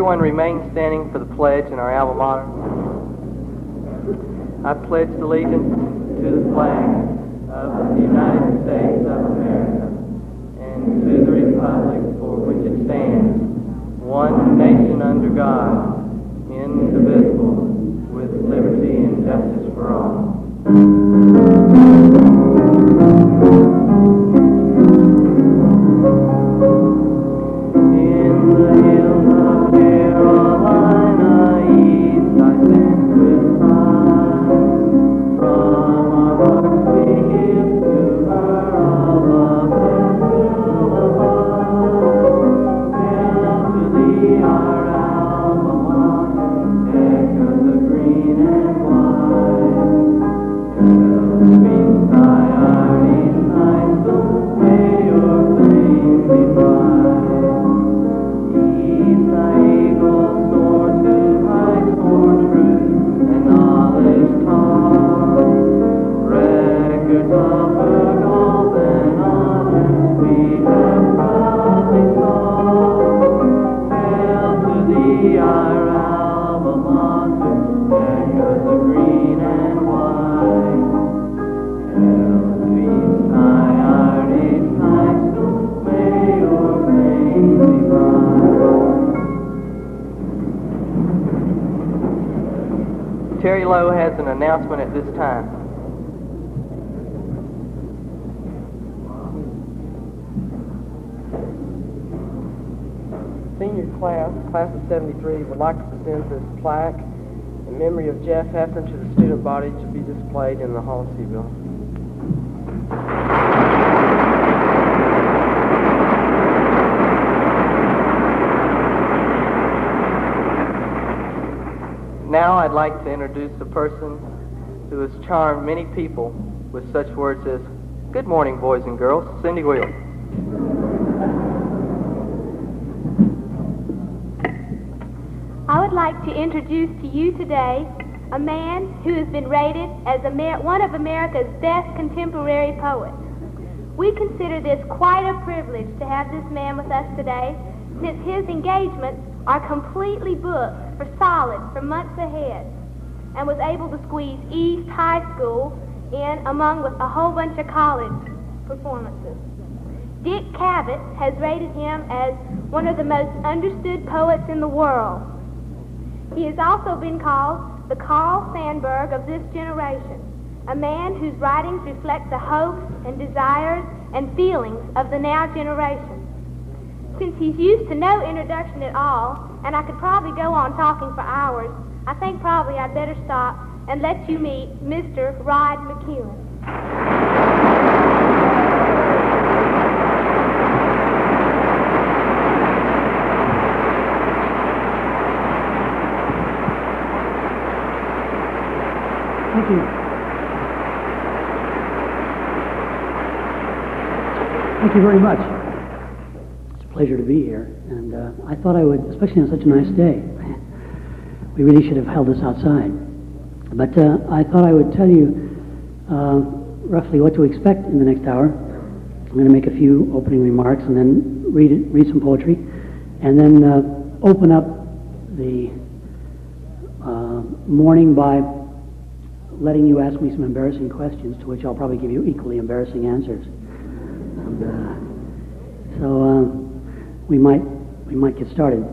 everyone remain standing for the pledge in our alma mater? I pledge allegiance to the flag of the United States of America and to the republic for which it stands, one nation under God, indivisible, with liberty and justice for all. An announcement at this time. Senior class of 73, would like to present this plaque in memory of Jeff Hefner to the student body to be displayed in the Hall of Seaville. Now I'd like to introduce a person who has charmed many people with such words as, "Good morning, boys and girls," Cindy Wheeler. I would like to introduce to you today a man who has been rated as one of America's best contemporary poets. We consider this quite a privilege to have this man with us today, since his engagements are completely booked for months ahead, and was able to squeeze East High School in among with a whole bunch of college performances. Dick Cavett has rated him as one of the most understood poets in the world. He has also been called the Carl Sandburg of this generation, a man whose writings reflect the hopes and desires and feelings of the now generation. Since he's used to no introduction at all, and I could probably go on talking for hours, I think probably I'd better stop and let you meet Mr. Rod Mckuen. Thank you. Thank you very much. It's a pleasure to be here, and I thought I would, especially on such a nice day. We really should have held this outside. But I thought I would tell you roughly what to expect in the next hour. I'm going to make a few opening remarks and then read some poetry, and then open up the morning by letting you ask me some embarrassing questions, to which I'll probably give you equally embarrassing answers. And, so we might get started.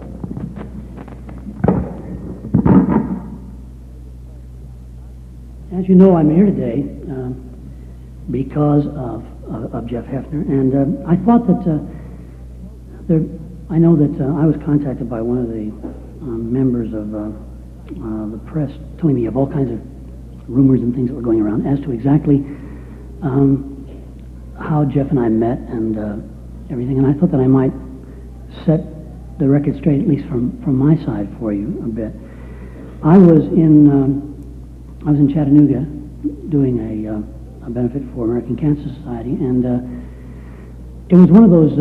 As you know, I'm here today because of Jeff Hefner, and I thought that I know that I was contacted by one of the members of the press, telling me of all kinds of rumors and things that were going around as to exactly how Jeff and I met and everything, and I thought that I might set the record straight, at least from my side, for you a bit. I was in Chattanooga doing a benefit for American Cancer Society, and it was one of those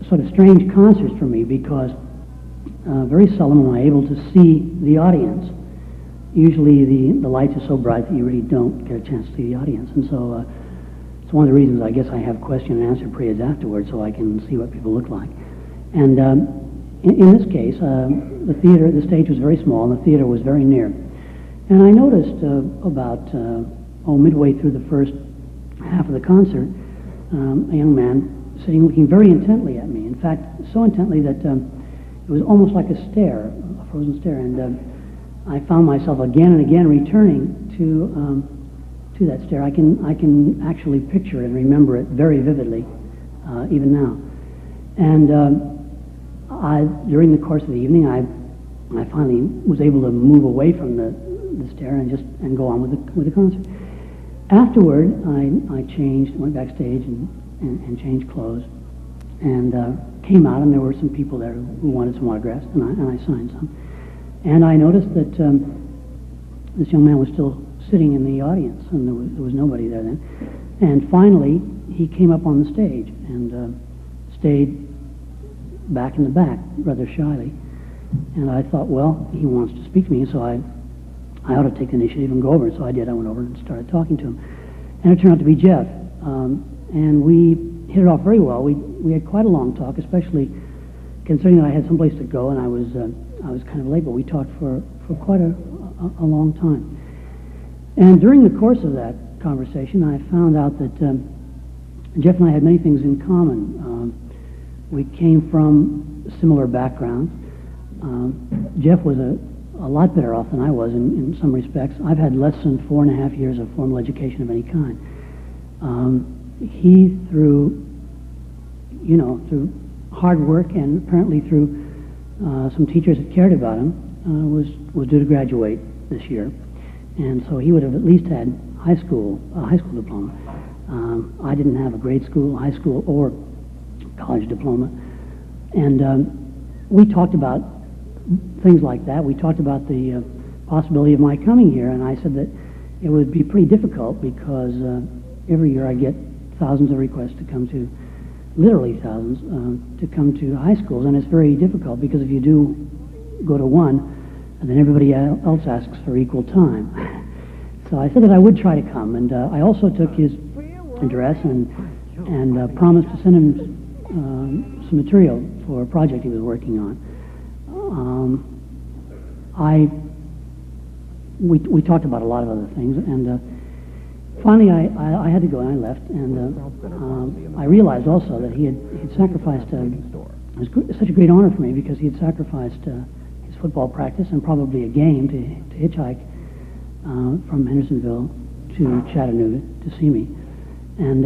sort of strange concerts for me, because very seldom am I able to see the audience. Usually the lights are so bright that you really don't get a chance to see the audience, and so it's one of the reasons I guess I have question and answer periods afterwards, so I can see what people look like. And in this case, the stage was very small, and the theater was very near. And I noticed about midway through the first half of the concert, a young man sitting looking very intently at me. In fact, so intently that it was almost like a stare, a frozen stare. And I found myself again and again returning to that stare. I can actually picture and remember it very vividly, even now. And during the course of the evening, I finally was able to move away from the stare and go on with the concert. Afterward, I changed, went backstage and changed clothes, and came out, and there were some people there who wanted some autographs, and I signed some. And I noticed that this young man was still sitting in the audience, and there was nobody there then. And finally, he came up on the stage and stayed back in the back, rather shyly. And I thought, well, he wants to speak to me, so I ought to take the initiative and go over. So I did. I went over and started talking to him. And it turned out to be Jeff. And we hit it off very well. We had quite a long talk, especially considering that I had someplace to go and I was kind of late, but we talked for quite a long time. And during the course of that conversation, I found out that Jeff and I had many things in common. We came from similar backgrounds. Jeff was a lot better off than I was in some respects. I've had less than 4.5 years of formal education of any kind. He, through hard work and apparently through some teachers that cared about him, was due to graduate this year, and so he would have at least had a high school diploma. I didn't have a grade school, high school, or college diploma, and we talked about things like that. We talked about the possibility of my coming here, and I said that it would be pretty difficult because every year I get thousands of requests to come to, literally thousands, to come to high schools, and it's very difficult because if you do go to one, then everybody else asks for equal time. So I said that I would try to come, and I also took his address and promised to send him some material for a project he was working on. We talked about a lot of other things, and finally I had to go, and I left, and I realized also that he had sacrificed, it was such a great honor for me because he had sacrificed his football practice and probably a game to hitchhike from Hendersonville to Chattanooga to see me. And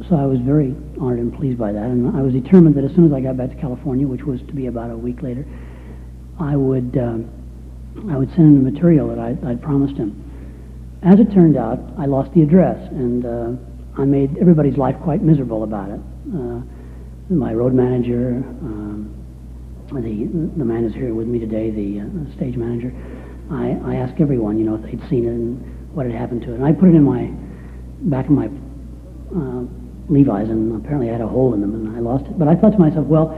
so I was very honored and pleased by that, and I was determined that as soon as I got back to California, which was to be about a week later, I would send him the material that I'd promised him. As it turned out, I lost the address, and I made everybody's life quite miserable about it. My road manager, the man who's here with me today, the stage manager, I asked everyone, if they'd seen it and what had happened to it. And I put it in back in my Levi's, and apparently I had a hole in them, and I lost it. But I thought to myself, well,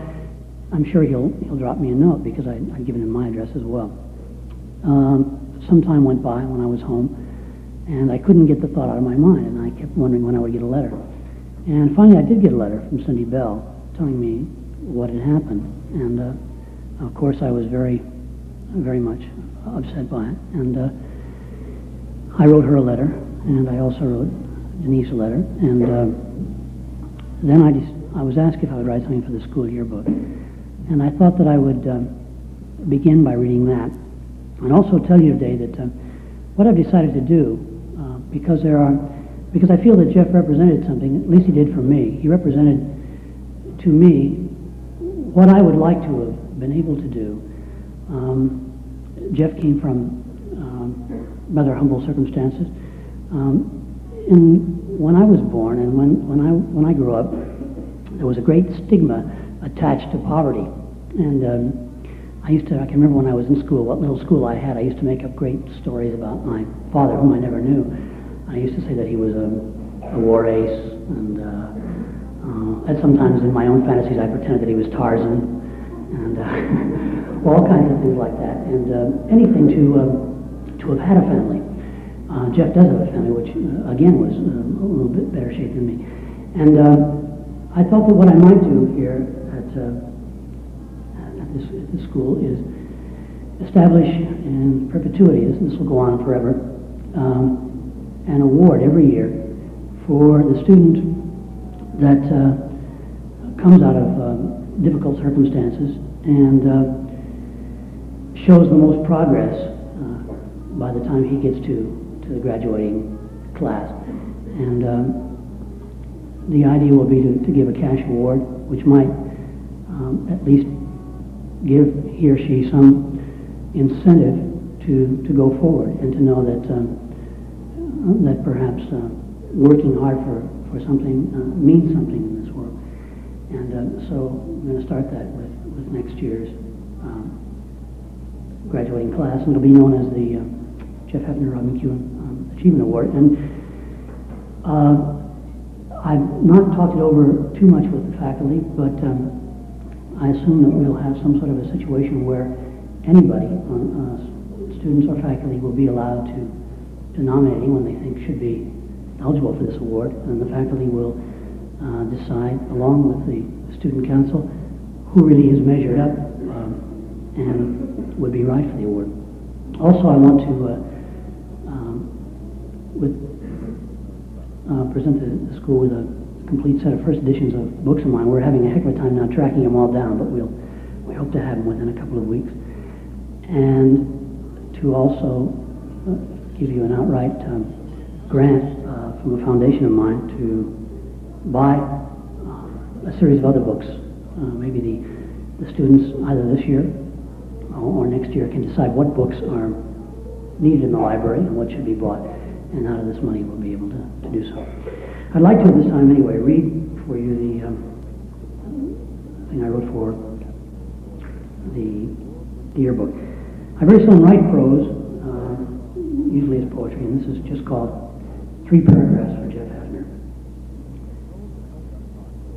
I'm sure he'll drop me a note because I'd given him my address as well. Some time went by when I was home, and I couldn't get the thought out of my mind, and I kept wondering when I would get a letter. And finally I did get a letter from Cindy Bell telling me what had happened, and of course I was very, very much upset by it. And I wrote her a letter, and I also wrote Denise a letter, and then I was asked if I would write something for the school yearbook. And I thought that I would begin by reading that, and also tell you today that what I've decided to do, because I feel that Jeff represented something, at least he did for me. He represented to me what I would like to have been able to do. Jeff came from rather humble circumstances. When I was born and when I grew up, there was a great stigma attached to poverty. And I can remember when I was in school, what little school I had, I used to make up great stories about my father, whom I never knew. I used to say that he was a war ace, and sometimes in my own fantasies I pretended that he was Tarzan, and all kinds of things like that. And anything to have had a family. Jeff does have a family, which again was a little bit better shape than me. And I thought that what I might do here at the school is establish in perpetuity, this will go on forever, an award every year for the student that comes out of difficult circumstances and shows the most progress by the time he gets to the graduating class. And the idea will be to give a cash award, which might at least give he or she some incentive to go forward and to know that that perhaps working hard for something means something in this world. And so I'm going to start that with next year's graduating class, and it'll be known as the Jeff Hefner Mckuen Achievement Award. And I've not talked it over too much with the faculty, but I assume that we'll have some sort of a situation where anybody, students or faculty, will be allowed to nominate anyone they think should be eligible for this award, and the faculty will decide, along with the student council, who really is measured up and would be right for the award. Also, I want to present the school with a complete set of first editions of books of mine. We're having a heck of a time now tracking them all down, but we hope to have them within a couple of weeks. And to also give you an outright grant from a foundation of mine to buy a series of other books. Maybe the students either this year or next year can decide what books are needed in the library and what should be bought, and out of this money we'll be able to do so. I'd like to, at this time anyway, read for you the thing I wrote for the yearbook. I very seldom write prose, usually it's poetry, and this is just called 3 Paragraphs for Jeff Hefner.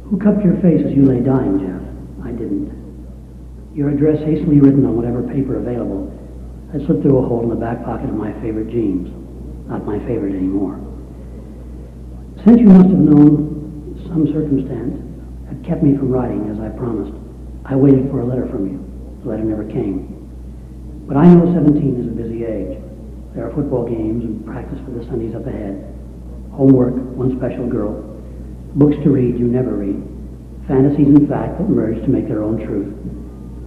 Who cupped your face as you lay dying, Jeff? I didn't. Your address hastily written on whatever paper available. I slipped through a hole in the back pocket of my favorite jeans. Not my favorite anymore. Since you must have known some circumstance had kept me from writing as I promised, I waited for a letter from you. The letter never came. But I know 17 is a busy age. There are football games and practice for the Sundays up ahead. Homework, one special girl. Books to read you never read. Fantasies in fact that merge to make their own truth.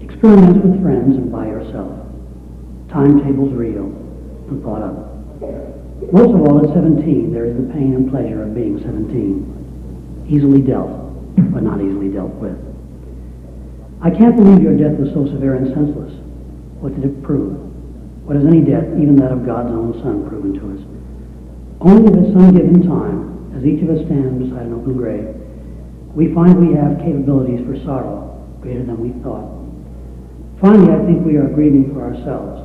Experiments with friends and by yourself. Timetables real and thought up. Most of all, at 17, there is the pain and pleasure of being 17. Easily dealt, but not easily dealt with. I can't believe your death was so severe and senseless. What did it prove? What has any death, even that of God's own Son, proven to us? Only that at some given time, as each of us stands beside an open grave, we find we have capabilities for sorrow greater than we thought. Finally, I think we are grieving for ourselves.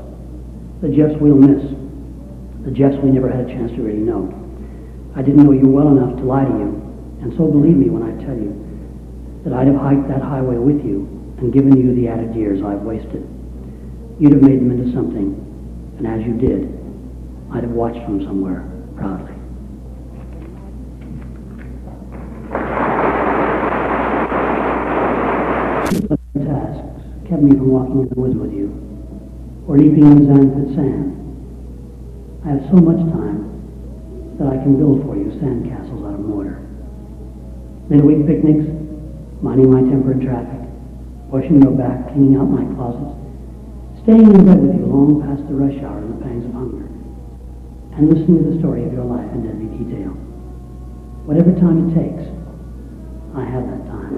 The Jeffs we'll miss. The Jeffs we never had a chance to really know. I didn't know you well enough to lie to you, and so believe me when I tell you that I'd have hiked that highway with you and given you the added years I've wasted. You'd have made them into something, and as you did, I'd have watched from somewhere proudly. Tasks kept me from walking in the woods with you, or leaping in Zanford sand. I have so much time that I can build for you sand castles out of mortar. Midweek picnics, minding my temper in traffic, washing your back, cleaning out my closets, staying in bed with you long past the rush hour and the pangs of hunger, and listening to the story of your life in deadly detail. Whatever time it takes, I have that time.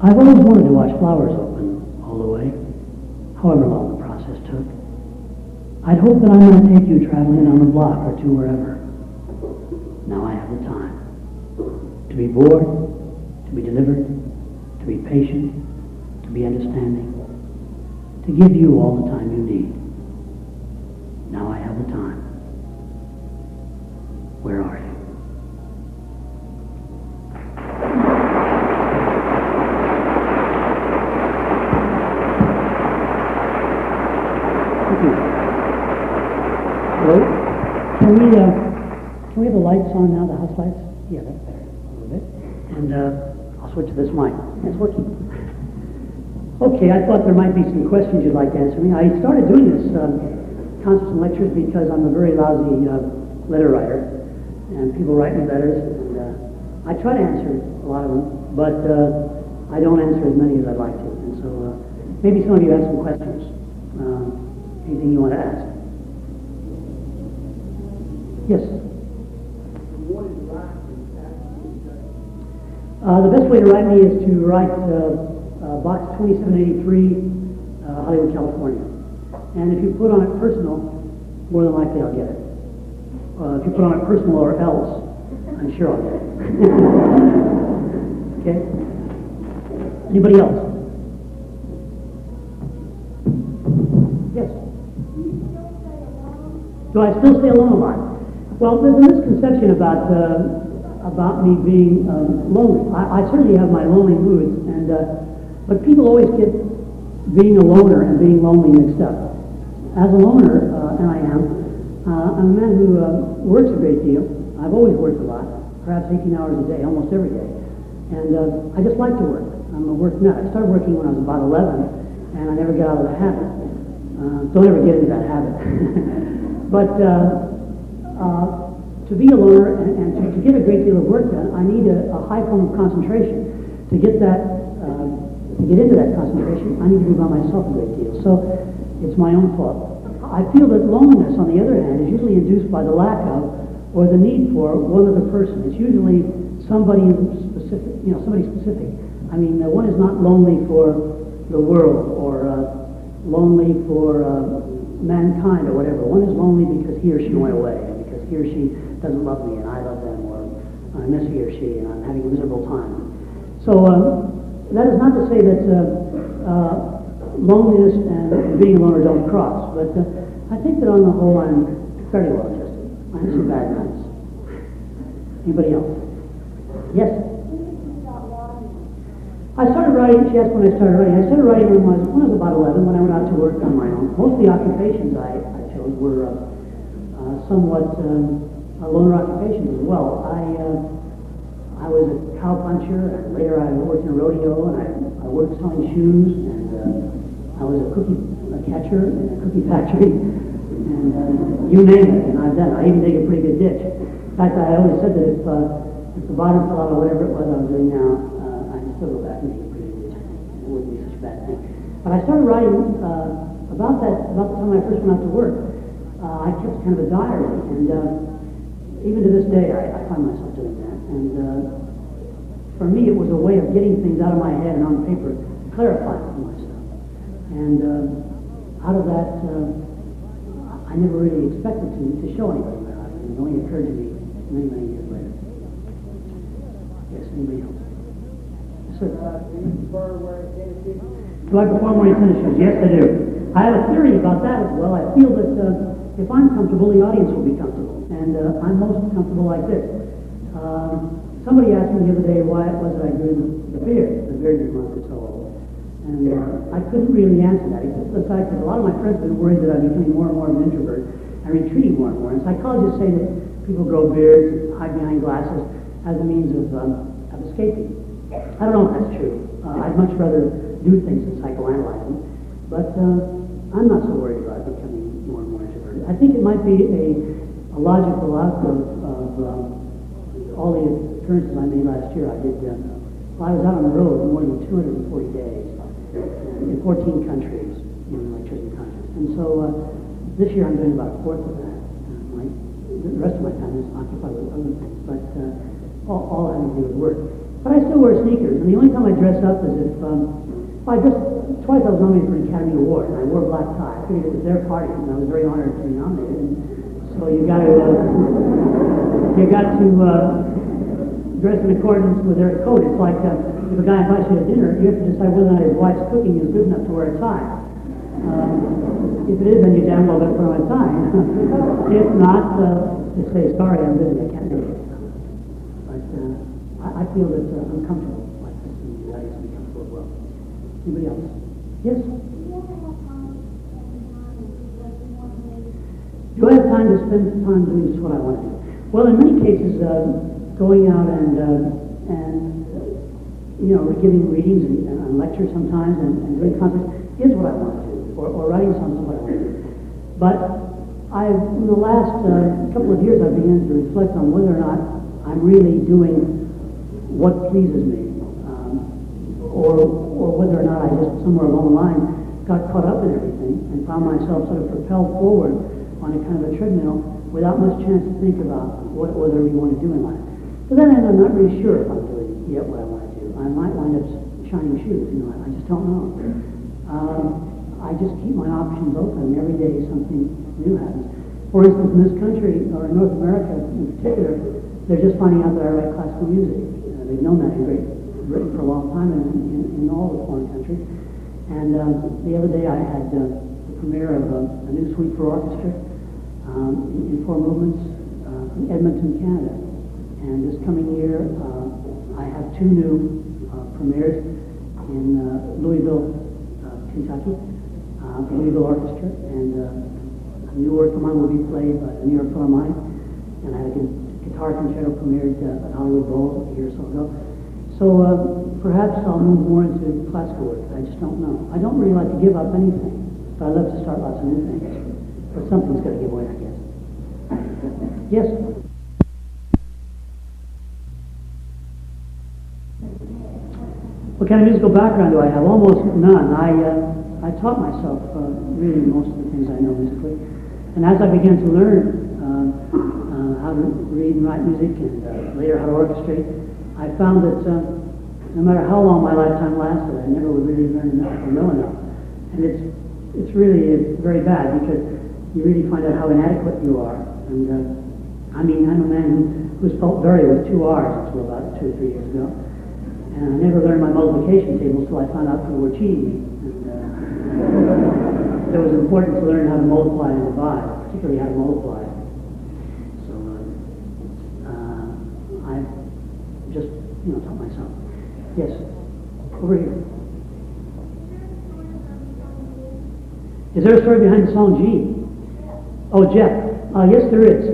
I've always wanted to watch flowers open all the way, however long the process took. I'd hoped that I might take you traveling down the block or to wherever. Now I have the time. To be bored, to be delivered, to be patient, to be understanding, to give you all the time you need. Now I have the time. Where are you? Hello? Can we have the lights on now, the house lights? Yeah, that's better, a little bit. And I'll switch to this mic. It's working. Okay, I thought there might be some questions you'd like to answer me. I started doing this concerts and lectures because I'm a very lousy letter writer, and people write me letters, and I try to answer a lot of them, but I don't answer as many as I'd like to. And so maybe some of you have some questions. Anything you want to ask? Yes. The best way to write me is to write Box 2783, Hollywood, California. And if you put on it personal, more than likely I'll get it. If you put on it personal or else, I'm sure I'll get it. Okay? Anybody else? Yes? Do I still stay alone a lot? Well, there's a misconception about me being lonely. I certainly have my lonely moods, and but people always get being a loner and being lonely mixed up. As a loner, and I am, I'm a man who works a great deal. I've always worked a lot, perhaps 18 hours a day, almost every day. And I just like to work. I'm a work nut. I started working when I was about 11, and I never got out of the habit. Don't ever get into that habit. But to be a loner and to get a great deal of work done, I need a high form of concentration. To get into that concentration, I need to be by myself a great deal. So it's my own fault. I feel that loneliness, on the other hand, is usually induced by the lack of or the need for one other person. It's usually somebody specific, somebody specific. I mean, one is not lonely for the world or lonely for mankind or whatever. One is lonely because he or she went away, and because he or she doesn't love me and I love them, or I miss he or she and I'm having a miserable time. So that is not to say that loneliness and being a loner don't cross, but I think that on the whole I'm fairly well adjusted. I have some bad nights. Anybody else? Yes? I started writing, she asked when I started writing. I started writing when I was about 11, when I went out to work on my own. Most of the occupations I chose were somewhat loner occupations as well. I was a cow puncher, and later I worked in a rodeo, and I worked selling shoes, and I was a catcher in a cookie factory, and you name it, and I've done it. I even dig a pretty good ditch. In fact, I always said that if the bottom fell out or whatever it was I was doing now, I'd still go back and dig a pretty good ditch. It wouldn't be such a bad thing. But I started writing about the time I first went out to work. I kept kind of a diary, and even to this day, I find myself doing that. And for me, it was a way of getting things out of my head and on paper, clarifying for myself. And out of that, I never really expected to show anybody my life. It only occurred to me many, many years later. Yes, anybody else? Yes, sir. Do I perform wearing tennis shoes? Yes, I do. I have a theory about that as well. I feel that if I'm comfortable, the audience will be comfortable. And I'm most comfortable like this. Somebody asked me the other day why it was that I grew the beard. The beard is month or so old. And I couldn't really answer that, except for the fact that a lot of my friends have been worried that I'm becoming more and more of an introvert and retreating more and more. And psychologists say that people grow beards, hide behind glasses, as a means of escaping. I don't know if that's true. I'd much rather do things than psychoanalyze them. But I'm not so worried about becoming more and more introverted. I think it might be a logical outgrowth of all the occurrences I made last year. I was out on the road for more than 240 days in 14 countries in electricity concerts. And so this year I'm doing about a fourth of that. The rest of my time is occupied with other things, but all having to do with work. But I still wear sneakers, and the only time I dress up is if I dressed twice. I was nominated for an Academy Award, and I wore a black tie. I figured it was their party, and I was very honored to be nominated. And so you got to dress in accordance with their code. It's like if a guy invites you to dinner, you have to decide whether or not his wife's cooking is good enough to wear a tie. If it is, then you damn well better put on a tie. If not, just say, sorry, I'm busy, I can't do it. But I feel that I'm comfortable like this, and the audience will be comfortable as well. Anybody else? Yes? Do I have time to spend time doing just what I want to do? Well, in many cases, going out and giving readings and lectures sometimes and doing concerts is what I want to do, or writing songs is what I want to do. But in the last couple of years, I've begun to reflect on whether or not I'm really doing what pleases me, or whether or not I just somewhere along the line got caught up in everything and found myself sort of propelled forward on a kind of a treadmill without much chance to think about what I really want to do in life. But then I'm not really sure if I'm doing yet what I want to do. I might wind up shining shoes, I just don't know. I just keep my options open. Every day something new happens. For instance, in this country, or in North America in particular, they're just finding out that I write classical music. They've known that in Great Britain for a long time and in all the foreign countries. And the other day I had the premiere of a new suite for orchestra in 4 movements in Edmonton, Canada. And this coming year, I have 2 new premieres in Louisville, Kentucky, the Louisville Orchestra, and a new work of mine will be played by the New York Philharmonic. And I had a guitar concerto premiered at Hollywood Bowl a year or so ago. So perhaps I'll move more into classical work. I just don't know. I don't really like to give up anything, but I love to start lots of new things. But something's got to give way, I guess. Yes? What kind of musical background do I have? Almost none. I taught myself really most of the things I know musically. And as I began to learn how to read and write music and later how to orchestrate, I found that no matter how long my lifetime lasted, I never would really learn enough or know enough. And it's really very bad because you really find out how inadequate you are. And I'm a man who's spelled very with 2 R's until about 2 or 3 years ago. And I never learned my multiplication tables until I found out people were cheating me. And it was important to learn how to multiply and divide, particularly how to multiply. So I've just, taught myself. Yes, over here. Is there a story behind the song G? Oh, Jeff. Yes, there is.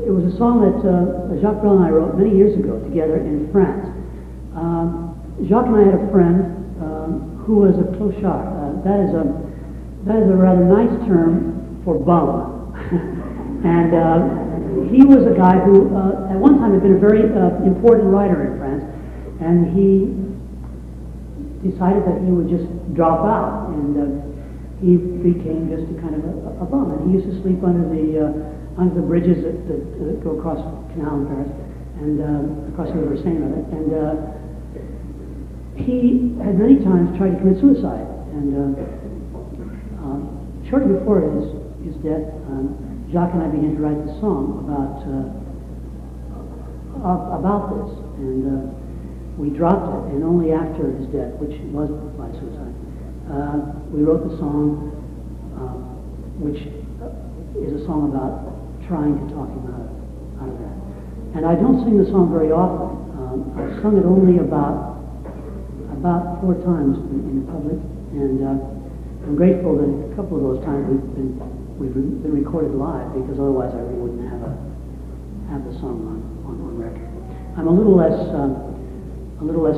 It was a song that Jacques Brel and I wrote many years ago together in France. Jacques and I had a friend who was a clochard. That is a rather nice term for bum. And he was a guy who at one time had been a very important writer in France, and he decided that he would just drop out, and he became just a kind of a bum. And he used to sleep under the bridges that go across the canal in Paris, and across the River Seine, rather. And he had many times tried to commit suicide. And shortly before his death, Jacques and I began to write the song about this, and we dropped it. And only after his death, which was by suicide, we wrote the song, which is a song about trying to talk him out of that. And I don't sing the song very often. I've sung it only about 4 times in public, and I'm grateful that a couple of those times we've been recorded live, because otherwise I really wouldn't have the song on record. I'm a little less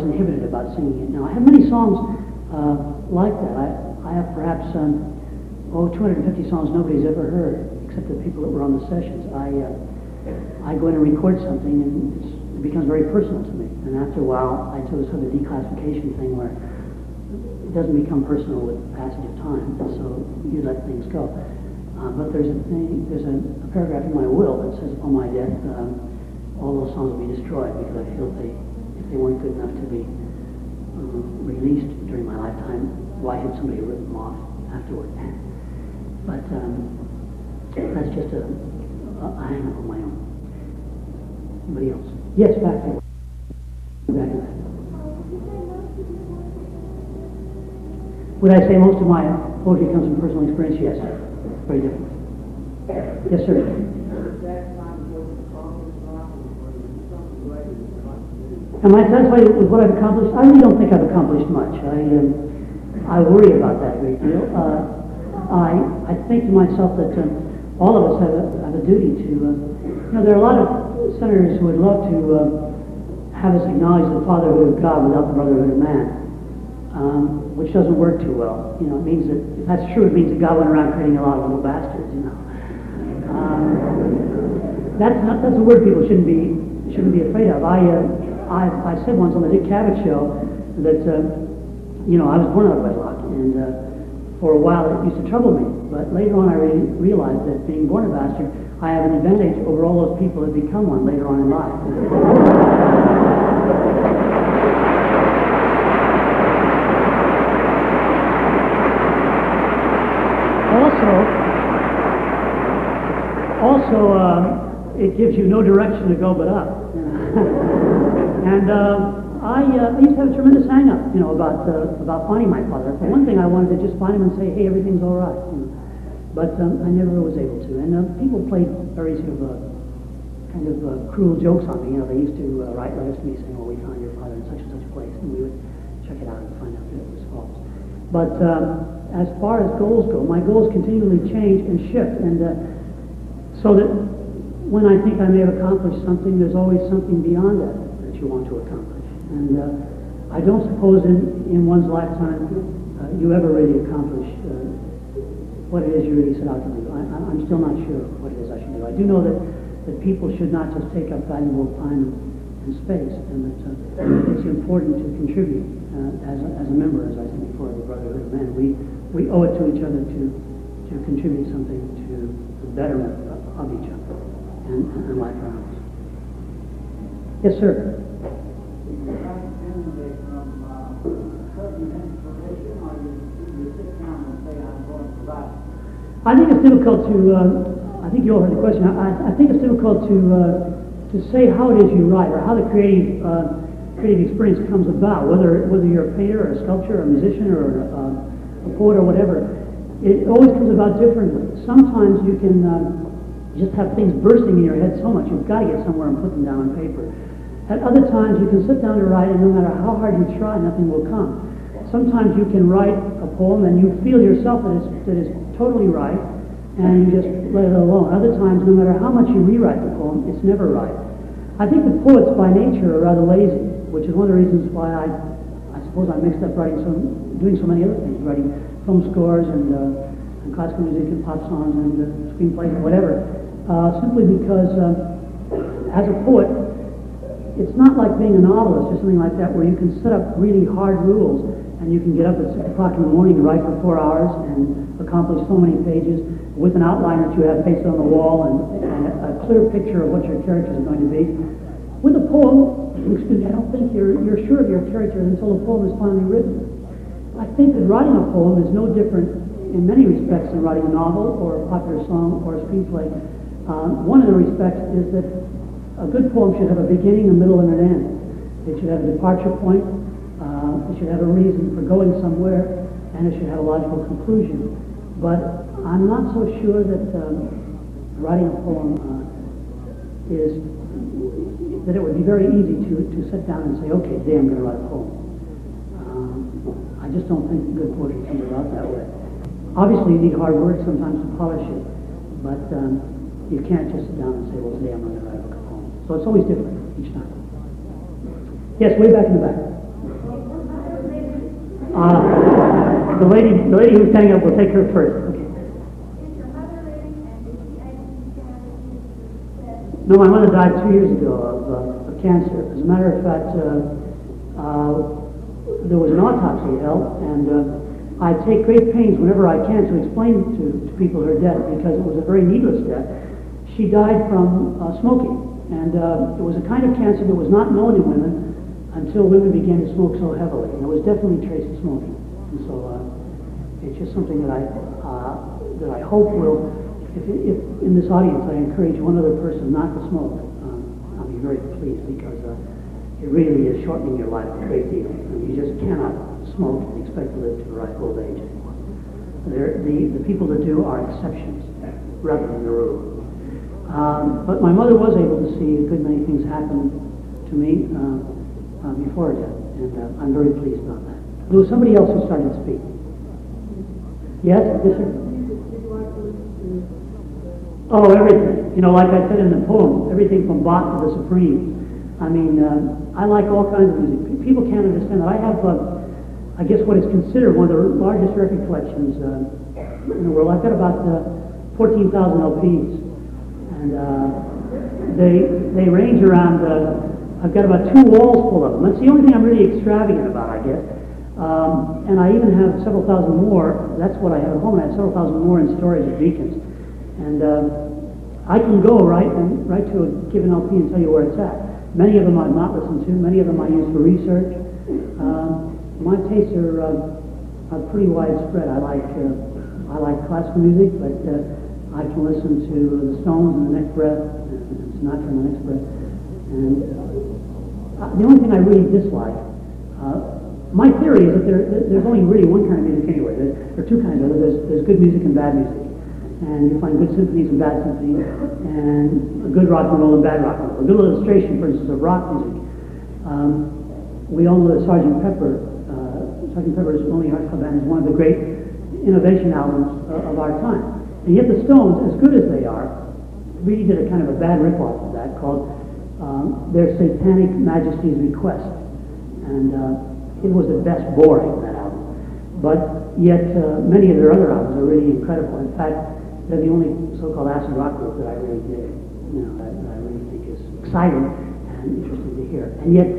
inhibited about singing it now. I have many songs like that. I have perhaps 250 songs nobody's ever heard, except the people that were on the sessions. I go in and record something, and it becomes very personal to me. And after a while, I do sort of a declassification thing where it doesn't become personal with the passage of time, so you let things go. But there's a paragraph in my will that says, upon my death, all those songs will be destroyed, because I feel if they weren't good enough to be released during my lifetime, why should somebody rip them off afterward? But that's just a hang-up on my own. Anybody else? Yes, back there. Back there. Would I say most of my poetry comes from personal experience? Yes. Very different. Yes, sir. Am I satisfied with what I've accomplished? I really don't think I've accomplished much. I worry about that a great deal. I think to myself that all of us have a duty to. There are a lot of senators who would love to have us acknowledge the fatherhood of God without the brotherhood of man, which doesn't work too well. You know, it means that, if that's true, it means that God went around creating a lot of little bastards, you know. That's a word people shouldn't be afraid of. I said once on the Dick Cavett show that, you know, I was born out of wedlock, and for a while it used to trouble me. But later on I realized that being born a bastard, I have an advantage over all those people that become one later on in life. Also, it gives you no direction to go but up. And I used to have a tremendous hang-up, you know, about finding my father. For one thing, I wanted to just find him and say, hey, everything's all right. You know. But I never was able to. And people played very sort of kind of cruel jokes on me. You know, they used to write letters to me saying, well, we found your father in such and such a place, and we would check it out and find out that it was false. But as far as goals go, my goals continually change and shift, and so that when I think I may have accomplished something, there's always something beyond that you want to accomplish. And I don't suppose in one's lifetime you ever really accomplish what it is you really set out to do. I'm still not sure what it is I should do. I do know that people should not just take up valuable time and space, and that it's important to contribute as a member, as I said before, of the Brotherhood of Men. We owe it to each other to contribute something to the betterment of each other and life around us. Yes, sir. I think it's difficult to, I think you all heard the question, I think it's difficult to say how it is you write, or how the creative experience comes about, whether you're a painter or a sculptor or a musician or a poet or whatever. It always comes about differently. Sometimes you can just have things bursting in your head so much, you've got to get somewhere and put them down on paper. At other times you can sit down to write, and no matter how hard you try, nothing will come. Sometimes you can write a poem and you feel yourself that it's totally right, and you just let it alone. Other times, no matter how much you rewrite the poem, it's never right. I think that poets by nature are rather lazy, which is one of the reasons why I suppose I mixed up doing so many other things, writing film scores and classical music and pop songs and screenplays and whatever, simply because as a poet, it's not like being a novelist or something like that, where you can set up really hard rules and you can get up at 6 o'clock in the morning and write for 4 hours and accomplish so many pages with an outline that you have pasted on the wall and a clear picture of what your characters are going to be. With a poem, excuse me, I don't think you're sure of your character until the poem is finally written. I think that writing a poem is no different in many respects than writing a novel or a popular song or a screenplay. One of the respects is that a good poem should have a beginning, a middle, and an end. It should have a departure point. It should have a reason for going somewhere, and it should have a logical conclusion. But I'm not so sure that writing a poem that it would be very easy to sit down and say, okay, today I'm going to write a poem. I just don't think good poetry comes about that way. Obviously, you need hard work sometimes to polish it, but you can't just sit down and say, well, today I'm going to write a poem. So it's always different each time. Yes, way back in the back. The lady who's standing up, will take her first. Okay. No, my mother died 2 years ago of cancer. As a matter of fact, there was an autopsy held, and I take great pains whenever I can to explain to people her death, because it was a very needless death. She died from smoking, and it was a kind of cancer that was not known in women until women began to smoke so heavily, and it was definitely traced to smoking. And so it's just something that I hope will, if in this audience I encourage one other person not to smoke, I'll be very pleased, because it really is shortening your life a great deal. And you just cannot smoke and expect to live to a ripe old age anymore. The people that do are exceptions rather than the rule. But my mother was able to see a good many things happen to me before her death, and I'm very pleased about that. There was somebody else who started to speak. Yes? Yes, sir? Oh, everything. You know, like I said in the poem, everything from Bach to the Supremes. I mean, I like all kinds of music. People can't understand that. I have, I guess, what is considered one of the largest record collections in the world. I've got about 14,000 LPs, and they range around. I've got about 2 walls full of them. That's the only thing I'm really extravagant about, I guess. And I even have several thousand more. That's what I have at home. I have several thousand more in storage at Beacons. And I can go right to a given LP and tell you where it's at. Many of them I've not listened to. Many of them I use for research. My tastes are pretty widespread. I like classical music, but I can listen to the Stones in the next breath, and Sinatra in the next breath. And the only thing I really dislike, my theory is that there's only really one kind of music anyway. There are 2 kinds of it. There's good music and bad music. And you find good symphonies and bad symphonies, and good rock and roll and bad rock and roll. A good illustration, for instance, of rock music. We all know that Sgt. Pepper's Lonely Hearts Club Band is one of the great innovation albums of our time. And yet the Stones, as good as they are, really did a kind of a bad rip-off of that called Their Satanic Majesty's Request. And it was at best boring, that album. But yet many of their other albums are really incredible. In fact, they're the only so-called acid rock group that I really dig, that I really think is exciting and interesting to hear. And yet,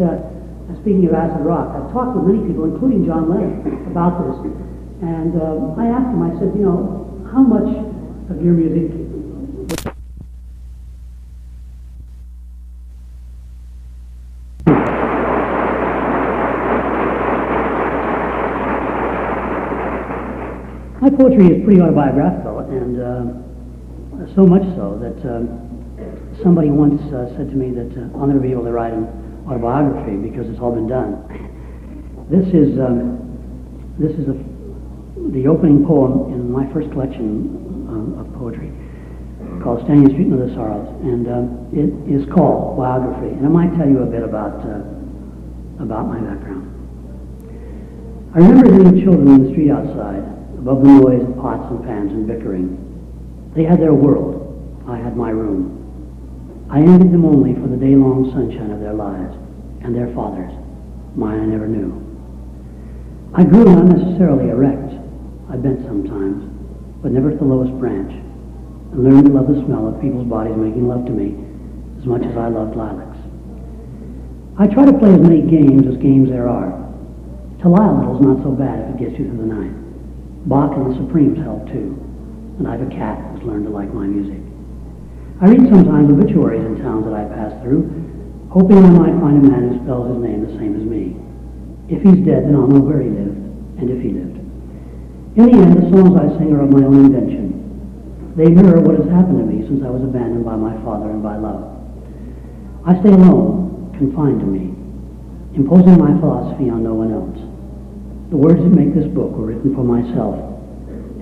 speaking of acid rock, I've talked with many people, including John Lennon, about this. And I asked him, I said, how much of your music My poetry is pretty autobiographical, and so much so that somebody once said to me that I'll never be able to write an autobiography because it's all been done. This is the opening poem in my first collection of poetry, called Standing Street and Other Sorrows, and it is called Biography, and I might tell you a bit about my background. I remember hearing children in the street outside, above the noise of pots and pans and bickering. They had their world. I had my room. I envied them only for the day-long sunshine of their lives, and their fathers. Mine I never knew. I grew not necessarily erect. I bent sometimes, but never at the lowest branch, and learned to love the smell of people's bodies making love to me as much as I loved lilacs. I try to play as many games as games there are. To lie a little is not so bad if it gets you through the night. Bach and the Supremes help too, and I've a cat who's learned to like my music. I read sometimes obituaries in towns that I pass through, hoping I might find a man who spells his name the same as me. If he's dead, then I'll know where he lived, and if he lived. In the end, the songs I sing are of my own invention. They mirror what has happened to me since I was abandoned by my father and by love. I stay alone, confined to me, imposing my philosophy on no one else. The words that make this book were written for myself,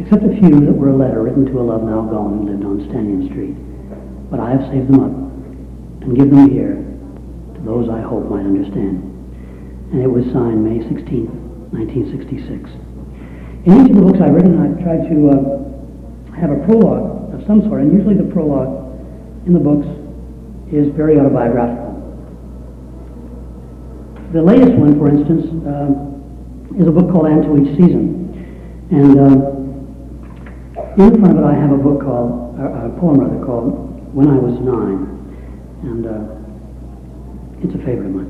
except a few that were a letter written to a love now gone who lived on Stanyan Street. But I have saved them up and give them here to those I hope might understand. And it was signed May 16, 1966. In each of the books I've written, I've tried to have a prologue of some sort, and usually the prologue in the books is very autobiographical. The latest one, for instance, is a book called And to Each Season. And in front of it I have a book called, a poem rather, called When I Was 9. And it's a favorite of mine.